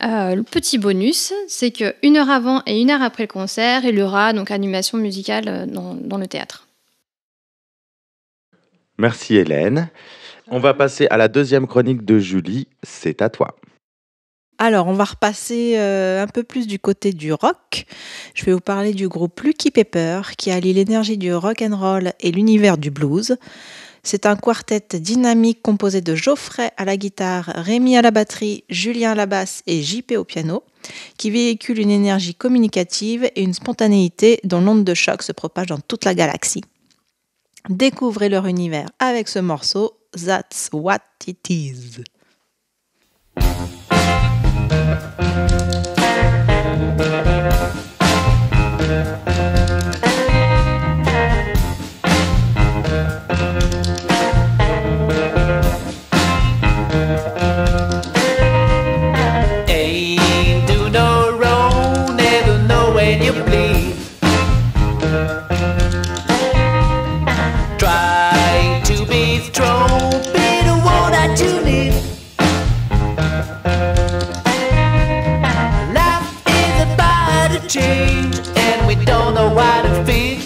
Le petit bonus, c'est que 1 heure avant et 1 heure après le concert, il y aura donc animation musicale dans le théâtre. Merci Hélène. On va passer à la deuxième chronique de Julie. C'est à toi. Alors, on va repasser un peu plus du côté du rock. Je vais vous parler du groupe Lucky Pepper qui allie l'énergie du rock and roll et l'univers du blues. C'est un quartet dynamique composé de Geoffrey à la guitare, Rémi à la batterie, Julien à la basse et JP au piano, qui véhicule une énergie communicative et une spontanéité dont l'onde de choc se propage dans toute la galaxie. Découvrez leur univers avec ce morceau That's What It Is. Ain't do no wrong, never know when you bleed. Try to be strong, be the one that you need. Life is about to change, and we don't know how to feel.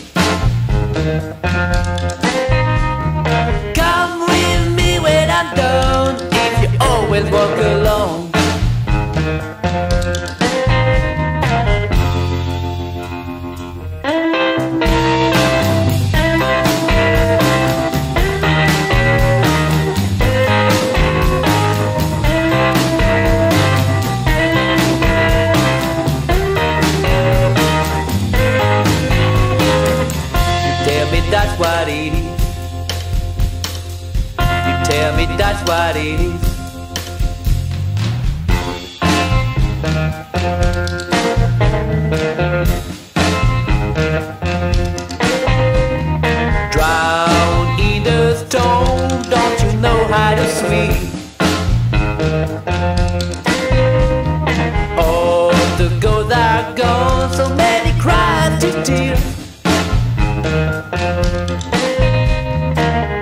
Come with me when I'm done, if you always walk alone. That's what it is. You tell me that's what it is. Drown in the storm, don't you know how to swim? All the girls are gone, so many cries to tears.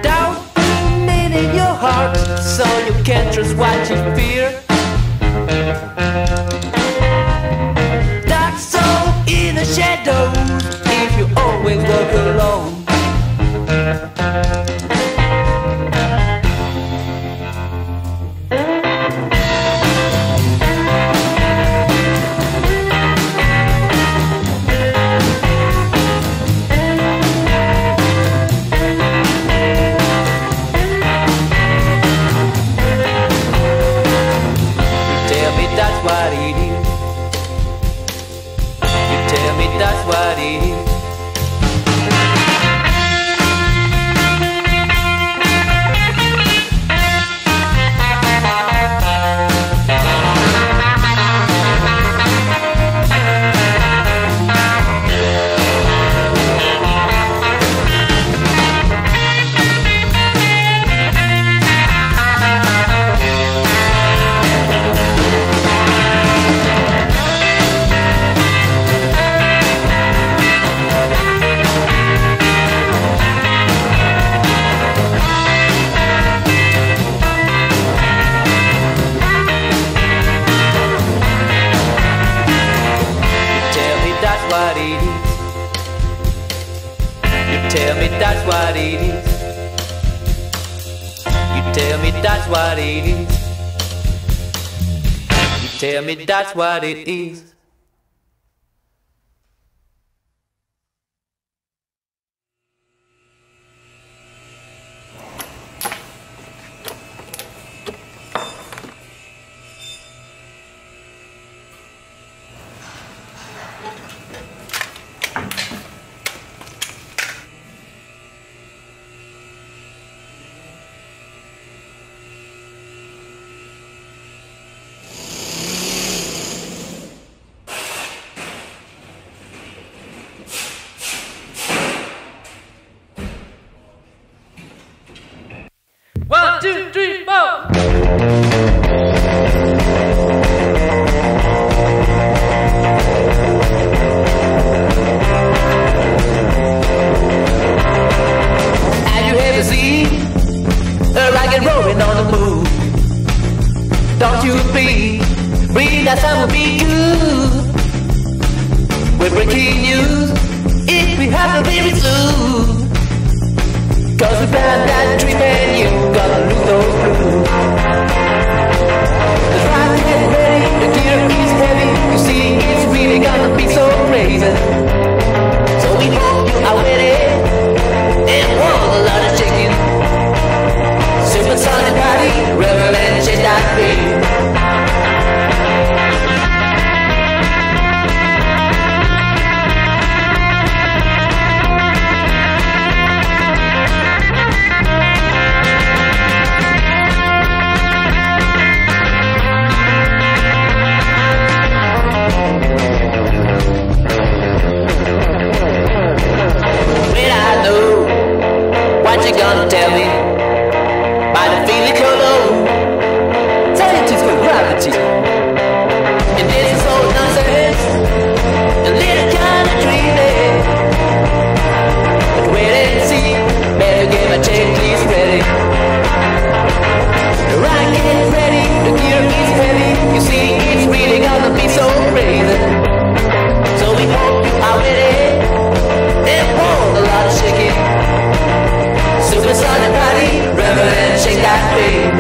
Doubt remain in your heart, so you can't trust what you fear. Dark soul in the shadows, if you always walk alone. What it is. You tell me that's what it is. Tell me that's what it is. You tell me that's what it is. You tell me that's what it is. One, two, three, four. Have you ever seen a rocket rolling on the moon? Don't you feel? Breathe that time would be good. We're breaking news if we have to very soon. Cause we found that dream and you gotta lose those blues. The ride is ready, the gear is heavy. You see it's really gonna be so crazy. So we hope you are ready and want a lot of chicken. Supersonic party, revel and shake that beat. What you gonna tell me? By the feeling cologne, scientists for gravity. And this is all nonsense, a little kind of dreaming. But wait and see, better get my checklist ready. The rocket is ready, the gear is heavy. You see, it's really gonna be so crazy. So we hope you are ready and want a lot of shaking. Supersonic party, revel and shake that beat.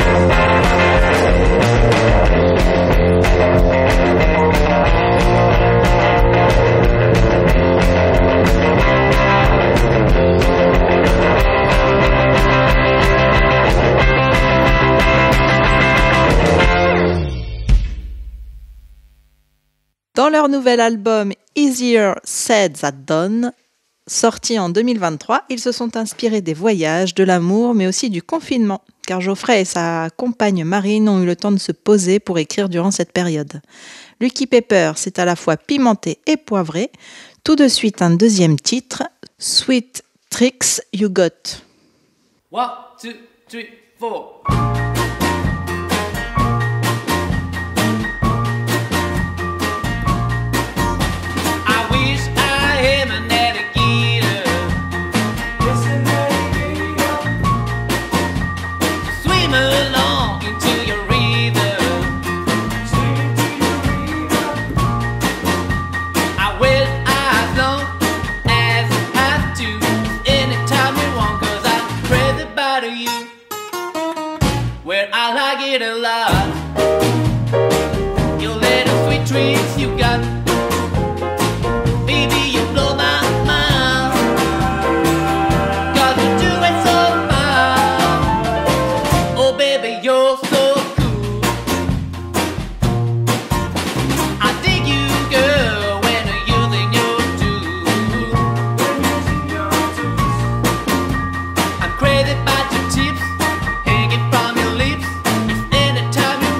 Dans leur nouvel album Easier Said Than Done, sorti en 2023, ils se sont inspirés des voyages, de l'amour, mais aussi du confinement, car Geoffrey et sa compagne Marine ont eu le temps de se poser pour écrire durant cette période. Lucky Pepper, c'est à la fois pimenté et poivré. Tout de suite, un deuxième titre, Sweet Tricks You Got. 1, 2, 3, 4. A lot. Your little sweet treats you got, baby, you blow my mind. 'Cause you do it so fine. Oh baby, you're so cool. I dig you, girl, when you're using your tools. I'm crazy about your tips hanging from your lips. Anytime you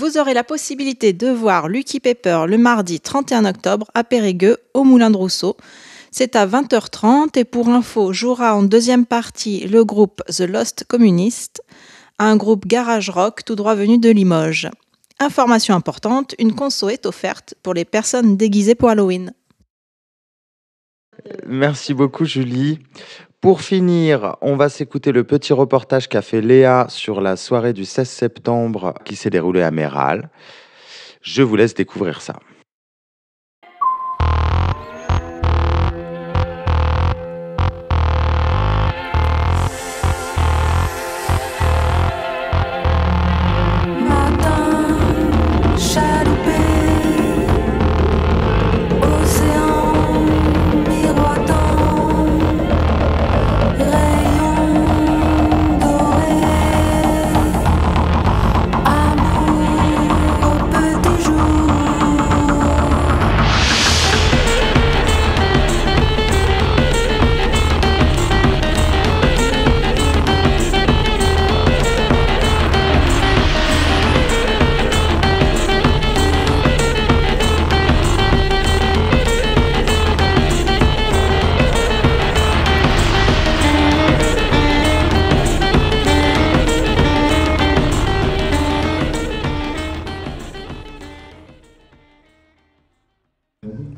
vous aurez la possibilité de voir Lucky Pepper le mardi 31 octobre à Périgueux, au Moulin de Rousseau. C'est à 20h30 et pour info, jouera en deuxième partie le groupe The Lost Communist, un groupe garage rock tout droit venu de Limoges. Information importante, une conso est offerte pour les personnes déguisées pour Halloween. Merci beaucoup Julie. Pour finir, on va s'écouter le petit reportage qu'a fait Léa sur la soirée du 16 septembre qui s'est déroulée à Méral. Je vous laisse découvrir ça.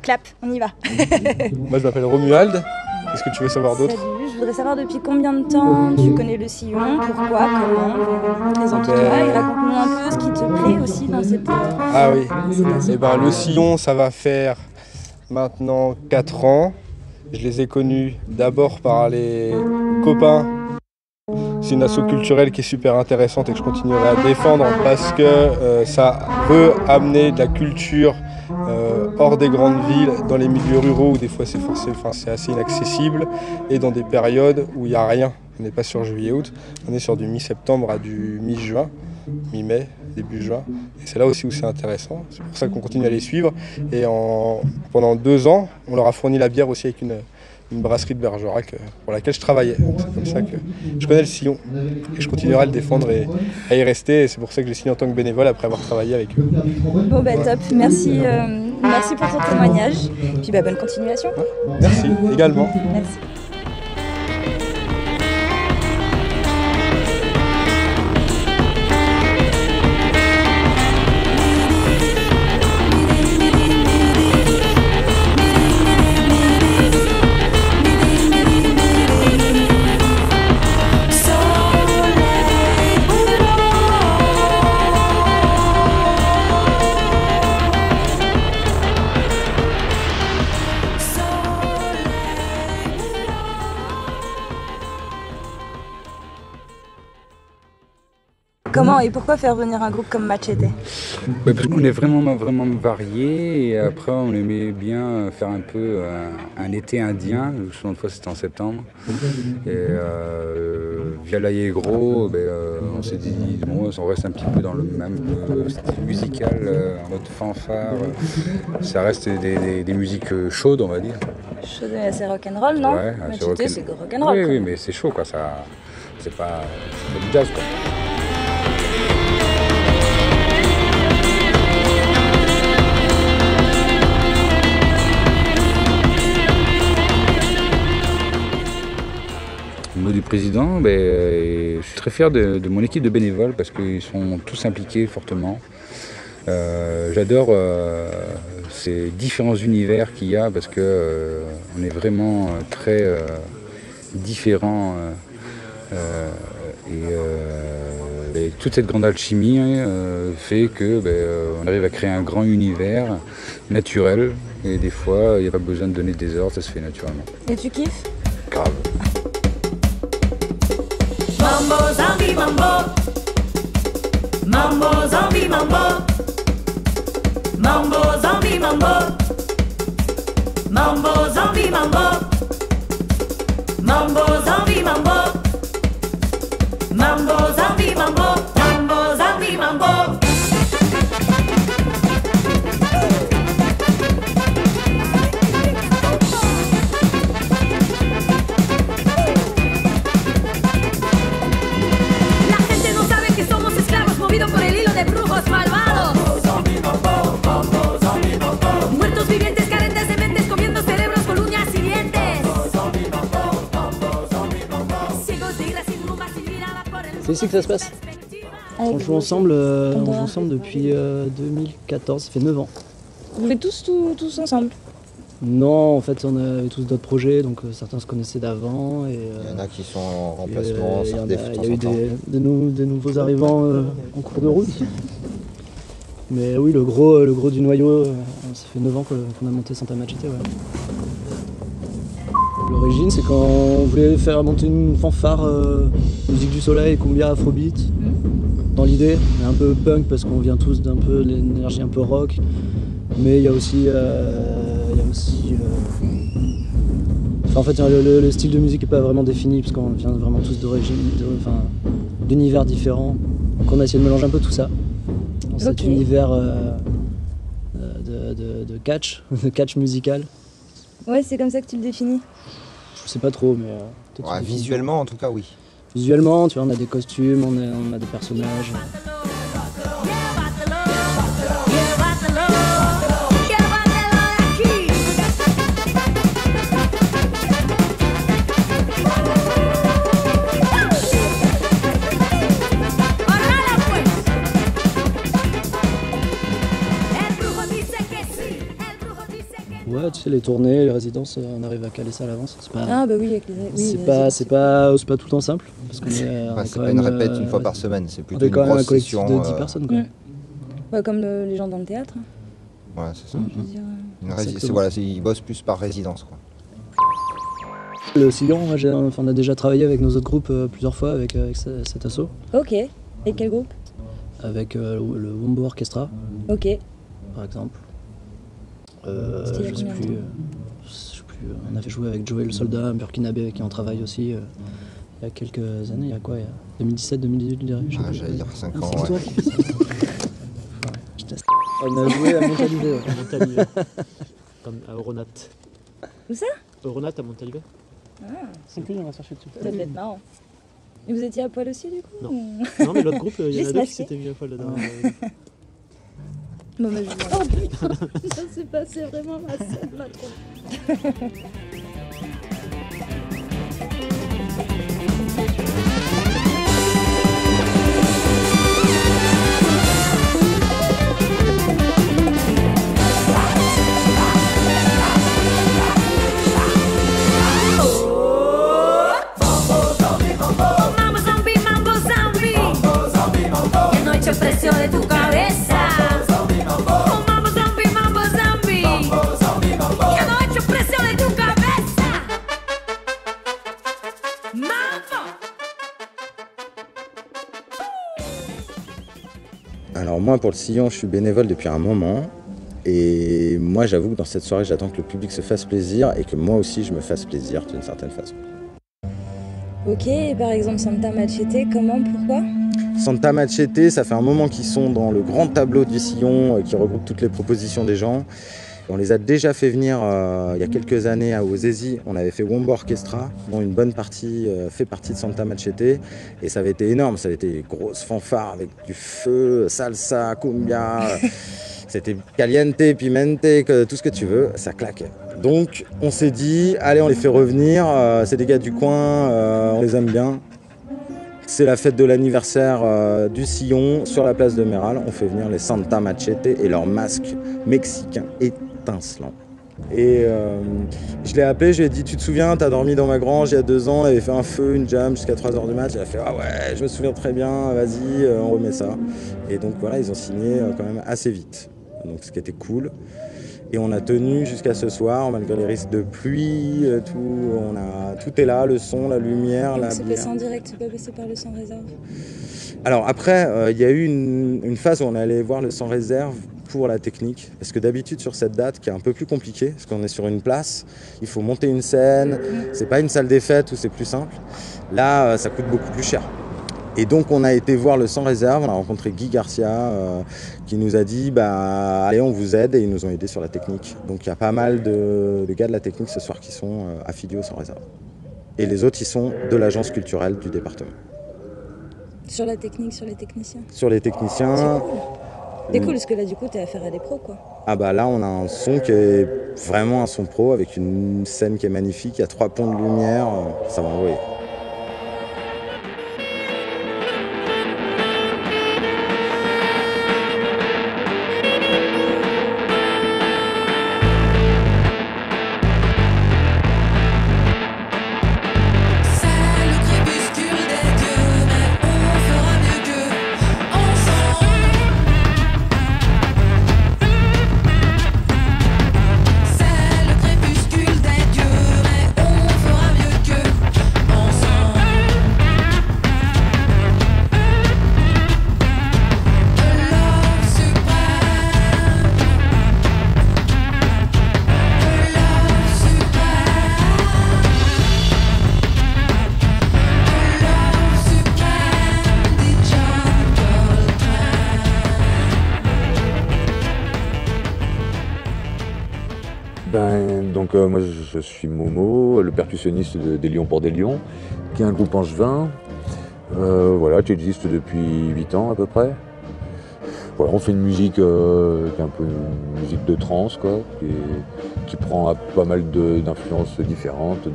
Clap, on y va. Moi je m'appelle Romuald. Qu'est-ce que tu veux savoir d'autre? Salut, je voudrais savoir depuis combien de temps tu connais le sillon, pourquoi, comment, présente-toi et raconte-nous un peu ce qui te plaît aussi dans cette... Ah oui, et ben, le sillon ça va faire maintenant 4 ans. Je les ai connus d'abord par les copains. C'est une asso culturelle qui est super intéressante et que je continuerai à défendre parce que ça veut amener de la culture hors des grandes villes, dans les milieux ruraux où des fois c'est assez inaccessible et dans des périodes où il n'y a rien. On n'est pas sur juillet-août, on est sur du mi-septembre à du mi-juin, mi-mai, début juin. Et c'est là aussi où c'est intéressant. C'est pour ça qu'on continue à les suivre. Et pendant 2 ans, on leur a fourni la bière aussi avec une brasserie de Bergerac pour laquelle je travaillais. C'est comme ça que je connais le sillon et je continuerai à le défendre et à y rester. Et c'est pour ça que j'ai signé en tant que bénévole après avoir travaillé avec eux. Bon bah top, merci, merci pour ton témoignage. Et puis bah, bonne continuation. Merci également. Merci. Comment et pourquoi faire venir un groupe comme Machete? Parce qu'on est vraiment variés et après on aimait bien faire un peu un été indien, souvent de fois c'était en septembre. Et via l'Aïegro, on s'est dit bon, on reste un petit peu dans le même style musical, en mode fanfare. Ça reste des musiques chaudes on va dire. Chaude et assez rock'n'roll, non? Ouais, Machete c'est rock'n'roll. Oui, mais c'est chaud quoi, c'est pas du jazz quoi. Au niveau du président, je suis très fier de mon équipe de bénévoles parce qu'ils sont tous impliqués fortement. J'adore ces différents univers qu'il y a parce que on est vraiment très différents et toute cette grande alchimie fait que on arrive à créer un grand univers naturel et des fois il n'y a pas besoin de donner des ordres, ça se fait naturellement. Et tu kiffes? Grave. Mambo zombie mambo, mambo zombie mambo, mambo zombie mambo, mambo zombie mambo, mambo zombie mambo, mambo zombie mambo, mambo zombie mambo. Por el hilo de brujos malvados. ici que ça se passe. On joue ensemble, depuis 2014, ça fait 9 ans. Vous faites tous ensemble? Non, en fait, on avait tous d'autres projets, donc certains se connaissaient d'avant. Il y en a qui sont en remplacement, ça il y a eu des nouveaux arrivants en cours de route. Mais oui, le gros du noyau, ça fait 9 ans qu'on a monté Santa Machete. Ouais. L'origine, c'est quand on voulait faire monter une fanfare musique du soleil, cumbia, afrobeat. Dans l'idée, mais un peu punk parce qu'on vient tous d'un peu l'énergie un peu rock. Mais il y a aussi, en fait, le style de musique n'est pas vraiment défini parce qu'on vient vraiment tous d'univers différents. Donc on a essayé de mélanger un peu tout ça dans cet univers de catch, de catch musical. Ouais, c'est comme ça que tu le définis. Je sais pas trop, mais visuellement en tout cas, oui. Visuellement, tu vois, on a des costumes, on a des personnages. Ouais, tu sais, les tournées, les résidences, on arrive à caler ça à l'avance. Ah bah oui, avec c'est pas tout le temps simple. Parce qu'on c'est pas une répète une fois par semaine, c'est plutôt une grosse session. De 10 personnes, quoi. Ouais, comme les gens dans le théâtre. Ouais, c'est ça. Ils bossent plus par résidence, quoi. Le Sillon, on a déjà travaillé avec nos autres groupes plusieurs fois avec cet asso. Ok. Et quel groupe? Avec le Wombo Orchestra. Ok. Par exemple. Je sais plus. On avait joué avec Joey le Soldat, un burkinabé avec qui on travaille aussi il y a quelques années. Il y a quoi? 2017, 2018, je dirais. J'allais dire 5 ans. Ouais. On a joué à Montalivet. À Montalivet. Comme à Euronat. Où ça? Euronat à Montalivet. Ah. C'est cool, on va chercher dessus. Ça devait être marrant. Et vous étiez à poil aussi, du coup? Non, mais l'autre groupe, il y en a deux qui s'étaient mis à poil dedans. Bon, bah, oh putain, ça s'est passé vraiment ma scène là, trop. Precio de tu cabeza. Oh, mambo zombie, mambo zombie. Que no hecho precio de tu cabeza. Mambo. Alors moi, pour le Sillon, je suis bénévole depuis un moment. Et moi, j'avoue que dans cette soirée, j'attends que le public se fasse plaisir et que moi aussi, je me fasse plaisir d'une certaine façon. Ok, et par exemple, Santa Machete, comment, pourquoi? Santa Machete, ça fait un moment qu'ils sont dans le grand tableau du Sillon qui regroupe toutes les propositions des gens. On les a déjà fait venir il y a quelques années à Ozezi. On avait fait Wombo Orchestra, dont une bonne partie fait partie de Santa Machete. Et ça avait été énorme, ça avait été des grosses fanfares avec du feu, salsa, cumbia. C'était caliente, pimente, tout ce que tu veux, ça claquait. Donc on s'est dit, allez, on les fait revenir, c'est des gars du coin, on les aime bien. C'est la fête de l'anniversaire du Sillon sur la place de Méral. On fait venir les Santa Machete et leurs masques mexicains étincelants. Et je l'ai appelé, je lui ai dit, tu te souviens, t'as dormi dans ma grange il y a 2 ans, on avait fait un feu, une jam jusqu'à 3h du mat'. Il a fait, ah ouais, je me souviens très bien, vas-y, on remet ça. Et donc voilà, ils ont signé quand même assez vite. Donc ce qui était cool. Et on a tenu jusqu'à ce soir, malgré les risques de pluie, tout est là, le son, la lumière, la bière. C'est passé en direct, c'est pas passé par le sans réserve? Alors après, il y a eu une phase où on allait voir le sans réserve pour la technique. Parce que d'habitude, sur cette date, qui est un peu plus compliquée, parce qu'on est sur une place, il faut monter une scène, c'est pas une salle des fêtes où c'est plus simple. Là, ça coûte beaucoup plus cher. Et donc on a été voir le sans réserve, on a rencontré Guy Garcia qui nous a dit allez, on vous aide, et ils nous ont aidés sur la technique. Donc il y a pas mal de gars de la technique ce soir qui sont affiliés au sans réserve. Et les autres, ils sont de l'agence culturelle du département. Sur la technique, sur les techniciens? Sur les techniciens. C'est cool, parce que là du coup t'as affaire à des pros, quoi. Ah bah là on a un son qui est vraiment un son pro, avec une scène qui est magnifique, il y a 3 ponts de lumière, ça va envoyer. Donc moi je suis Momo, le percussionniste des Lions pour des Lions, qui est un groupe angevin, voilà, qui existe depuis 8 ans à peu près. Voilà, on fait une musique qui est un peu une musique de trance, quoi, qui prend pas mal d'influences différentes,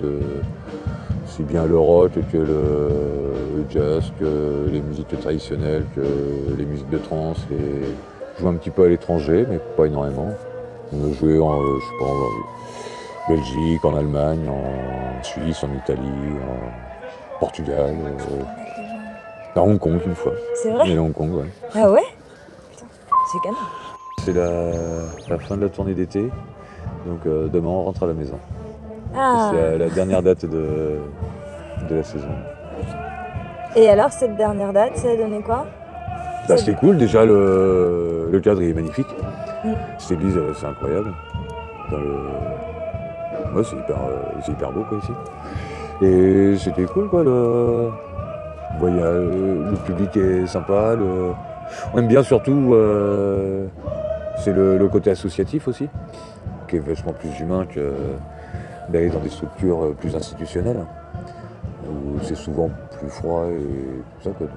aussi bien le rock que le jazz, que les musiques traditionnelles, que les musiques de trance. Je joue un petit peu à l'étranger, mais pas énormément. On a joué en Belgique, en Allemagne, en Suisse, en Italie, en Portugal, à Hong Kong une fois. C'est vrai? Et à Hong Kong, ouais. Ah ouais? Putain, c'est canon. C'est la fin de la tournée d'été, donc demain on rentre à la maison. Ah. C'est la dernière date de la saison. Et alors, cette dernière date, ça a donné quoi? Bah, c'était cool, déjà le cadre est magnifique. Mm. Cette église, c'est incroyable. Ouais, c'est hyper beau quoi ici. Et c'était cool quoi. Le public est sympa. On aime bien surtout c'est le côté associatif aussi, qui est vachement plus humain que d'aller dans des structures plus institutionnelles, où c'est souvent plus froid et tout ça quoi.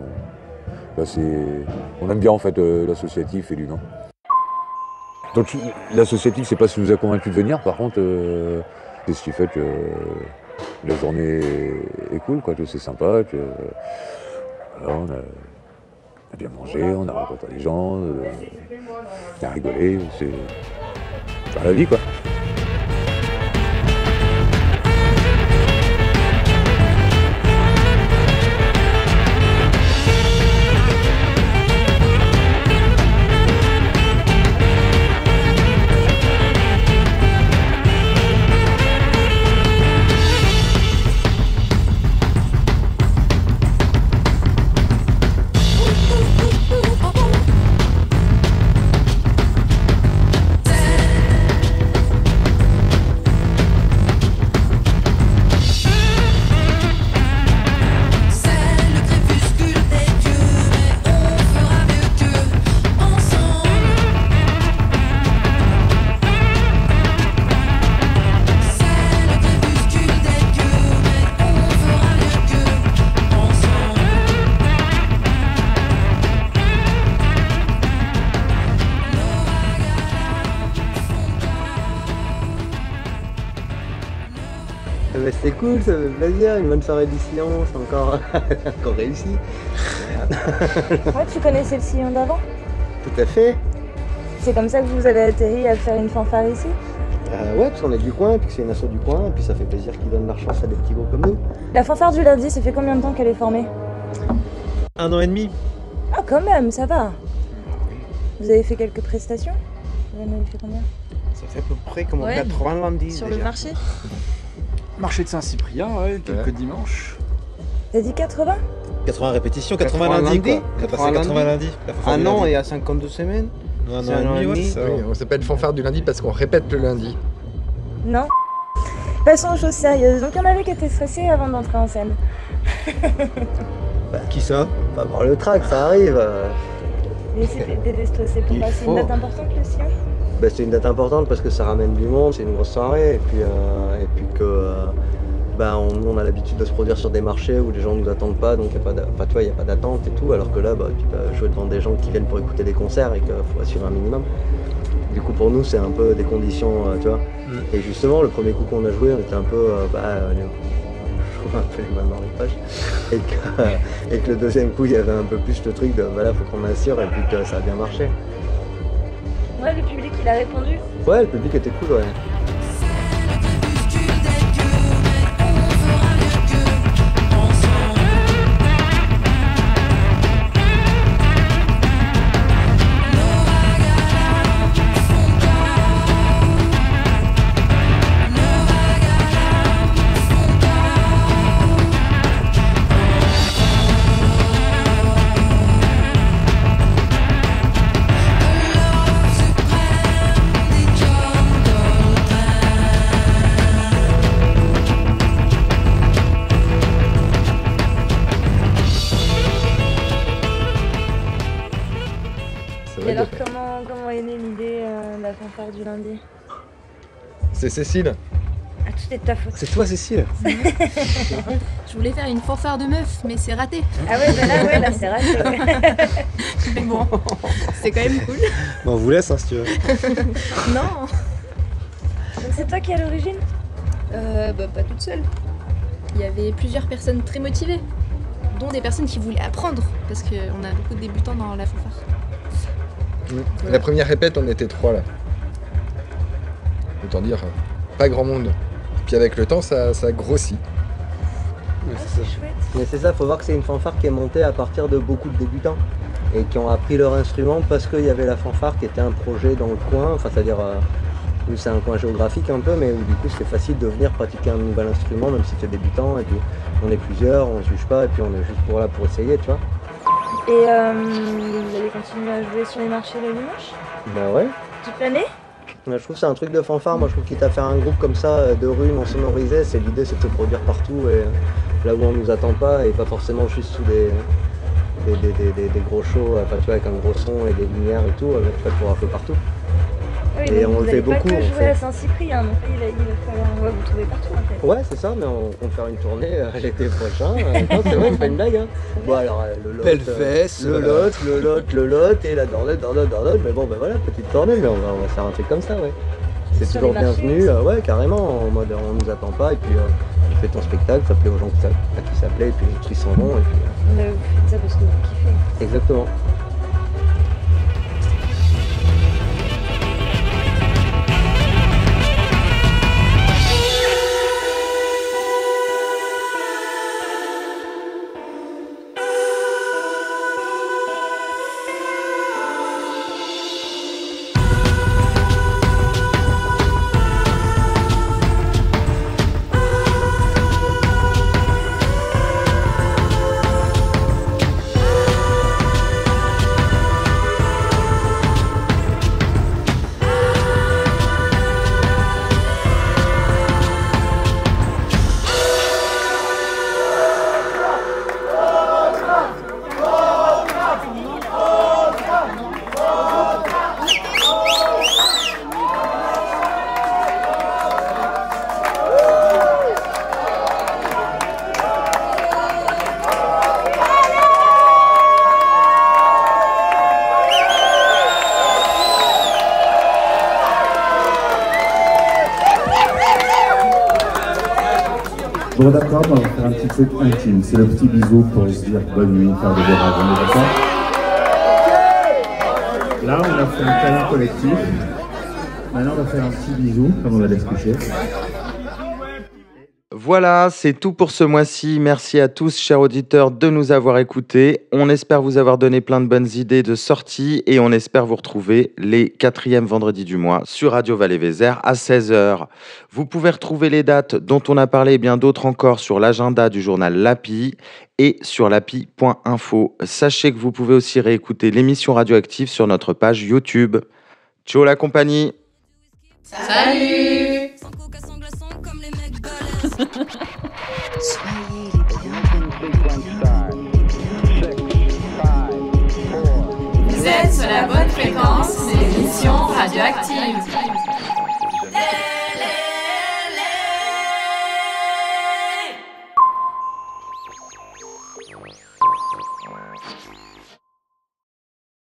Là, on aime bien en fait l'associatif et l'humain. Donc l'associatif, c'est pas ce qui nous a convaincus de venir, par contre, c'est ce qui fait que la journée est cool, quoi, que c'est sympa, que voilà, on a bien mangé, on a rencontré des gens, on a rigolé, c'est la vie quoi. C'était cool, ça fait plaisir, une bonne soirée du sillon, c'est encore réussi. Ouais, tu connaissais le sillon d'avant? Tout à fait. C'est comme ça que vous avez atterri à faire une fanfare ici? Ouais, parce qu'on est du coin, puis que c'est une asso du coin, puis ça fait plaisir qu'ils donnent leur chance à des petits groupes comme nous. La fanfare du lundi, ça fait combien de temps qu'elle est formée? 1 an et demi. Ah quand même, ça va. Vous avez fait quelques prestations? Vous en avez fait combien? Ça fait à peu près comme Ouais. 80 lundis. Sur déjà. le marché? Marché de Saint-Cyprien, ouais, quelques dimanches. T'as dit 80? 80 répétitions, 80 lundis quoi. On a passé 80 lundis. Un an et à 52 semaines. C'est un an et demi. Oui, on s'appelle fanfare du lundi parce qu'on répète le lundi. Non. Passons aux choses sérieuses. Donc il y en avait qui étaient stressés avant d'entrer en scène. Qui ça? Pas voir le track, ça arrive. Mais t'étais stressé pour passer une date importante le sillon? Bah, c'est une date importante parce que ça ramène du monde, c'est une grosse soirée, et puis que on a l'habitude de se produire sur des marchés où les gens ne nous attendent pas, donc il n'y a pas d'attente et tout, alors que là, tu peux jouer devant des gens qui viennent pour écouter des concerts et qu'il faut assurer un minimum. Du coup, pour nous, c'est un peu des conditions, tu vois. Et justement, le premier coup qu'on a joué, on était un peu, je trouve un peu les mains dans les poches, et que le deuxième coup, il y avait un peu plus le truc de, voilà, faut qu'on assure, et puis que ça a bien marché. Ouais, le public, il a répondu. Ouais, le public était cool, ouais. Et alors, comment est née l'idée de la fanfare du lundi? C'est Cécile tout est de ta faute. C'est toi, Cécile. Je voulais faire une fanfare de meuf, mais c'est raté. Ah ouais, là c'est raté. Ouais. Mais bon, c'est quand même cool. Bon, on vous laisse, si tu veux. Non. Donc c'est toi qui es à l'origine? Pas toute seule. Il y avait plusieurs personnes très motivées, dont des personnes qui voulaient apprendre, parce qu'on a beaucoup de débutants dans la fanfare. La première répète, on était 3 là. Autant dire, pas grand monde. Puis avec le temps, ça grossit. Mais c'est ça, faut voir que c'est une fanfare qui est montée à partir de beaucoup de débutants et qui ont appris leur instrument parce qu'il y avait la fanfare qui était un projet dans le coin, enfin c'est-à-dire nous c'est un coin géographique un peu, mais où du coup c'est facile de venir pratiquer un nouvel instrument même si tu es débutant et puis on est plusieurs, on ne juge pas et puis on est juste là pour essayer, tu vois. Et vous allez continuer à jouer sur les marchés le dimanche? Bah ouais. Toute l'année? Je trouve que c'est un truc de fanfare, moi je trouve quitte à faire un groupe comme ça de rue non sonorisé, l'idée c'est de se produire partout et là où on nous attend pas et pas forcément juste sous des gros shows, enfin tu vois avec un gros son et des lumières et tout, tu vas pouvoir un peu partout. Oui, et on le fait beaucoup. Vous n'allez pas que jouer à Saint-Cyprien, donc il va falloir vous trouver partout en fait. Ouais c'est ça, mais on compte faire une tournée l'été prochain. Non, c'est vrai, c'est pas une blague. Hein. Bon alors le Lot, le Lot et la Dordogne, mais bon ben voilà, petite tournée, mais on va faire un truc comme ça, ouais. C'est toujours bienvenu, ouais carrément, en mode on nous attend pas et puis tu fais ton spectacle, ça plaît aux gens qui ça plaît et puis qui s'en vont et puis. Vous faites ça parce que vous kiffez. Exactement. Bon d'accord, on va faire un petit truc intime. C'est le petit bisou pour se dire bonne nuit, faire de beaux rêves. On est d'accord? Là, on a fait un câlin collectif. Maintenant, on va faire un petit bisou, comme on va l'expliquer. Voilà, c'est tout pour ce mois-ci. Merci à tous, chers auditeurs, de nous avoir écoutés. On espère vous avoir donné plein de bonnes idées de sorties et on espère vous retrouver les 4e vendredis du mois sur Radio Valais-Vézère à 16h. Vous pouvez retrouver les dates dont on a parlé et bien d'autres encore sur l'agenda du journal L'Api et sur lapi.info. Sachez que vous pouvez aussi réécouter l'émission Radioactive sur notre page YouTube. Ciao la compagnie. Salut. Soyez les bienvenus. Vous êtes sur la bonne fréquence de l'émission Radioactive.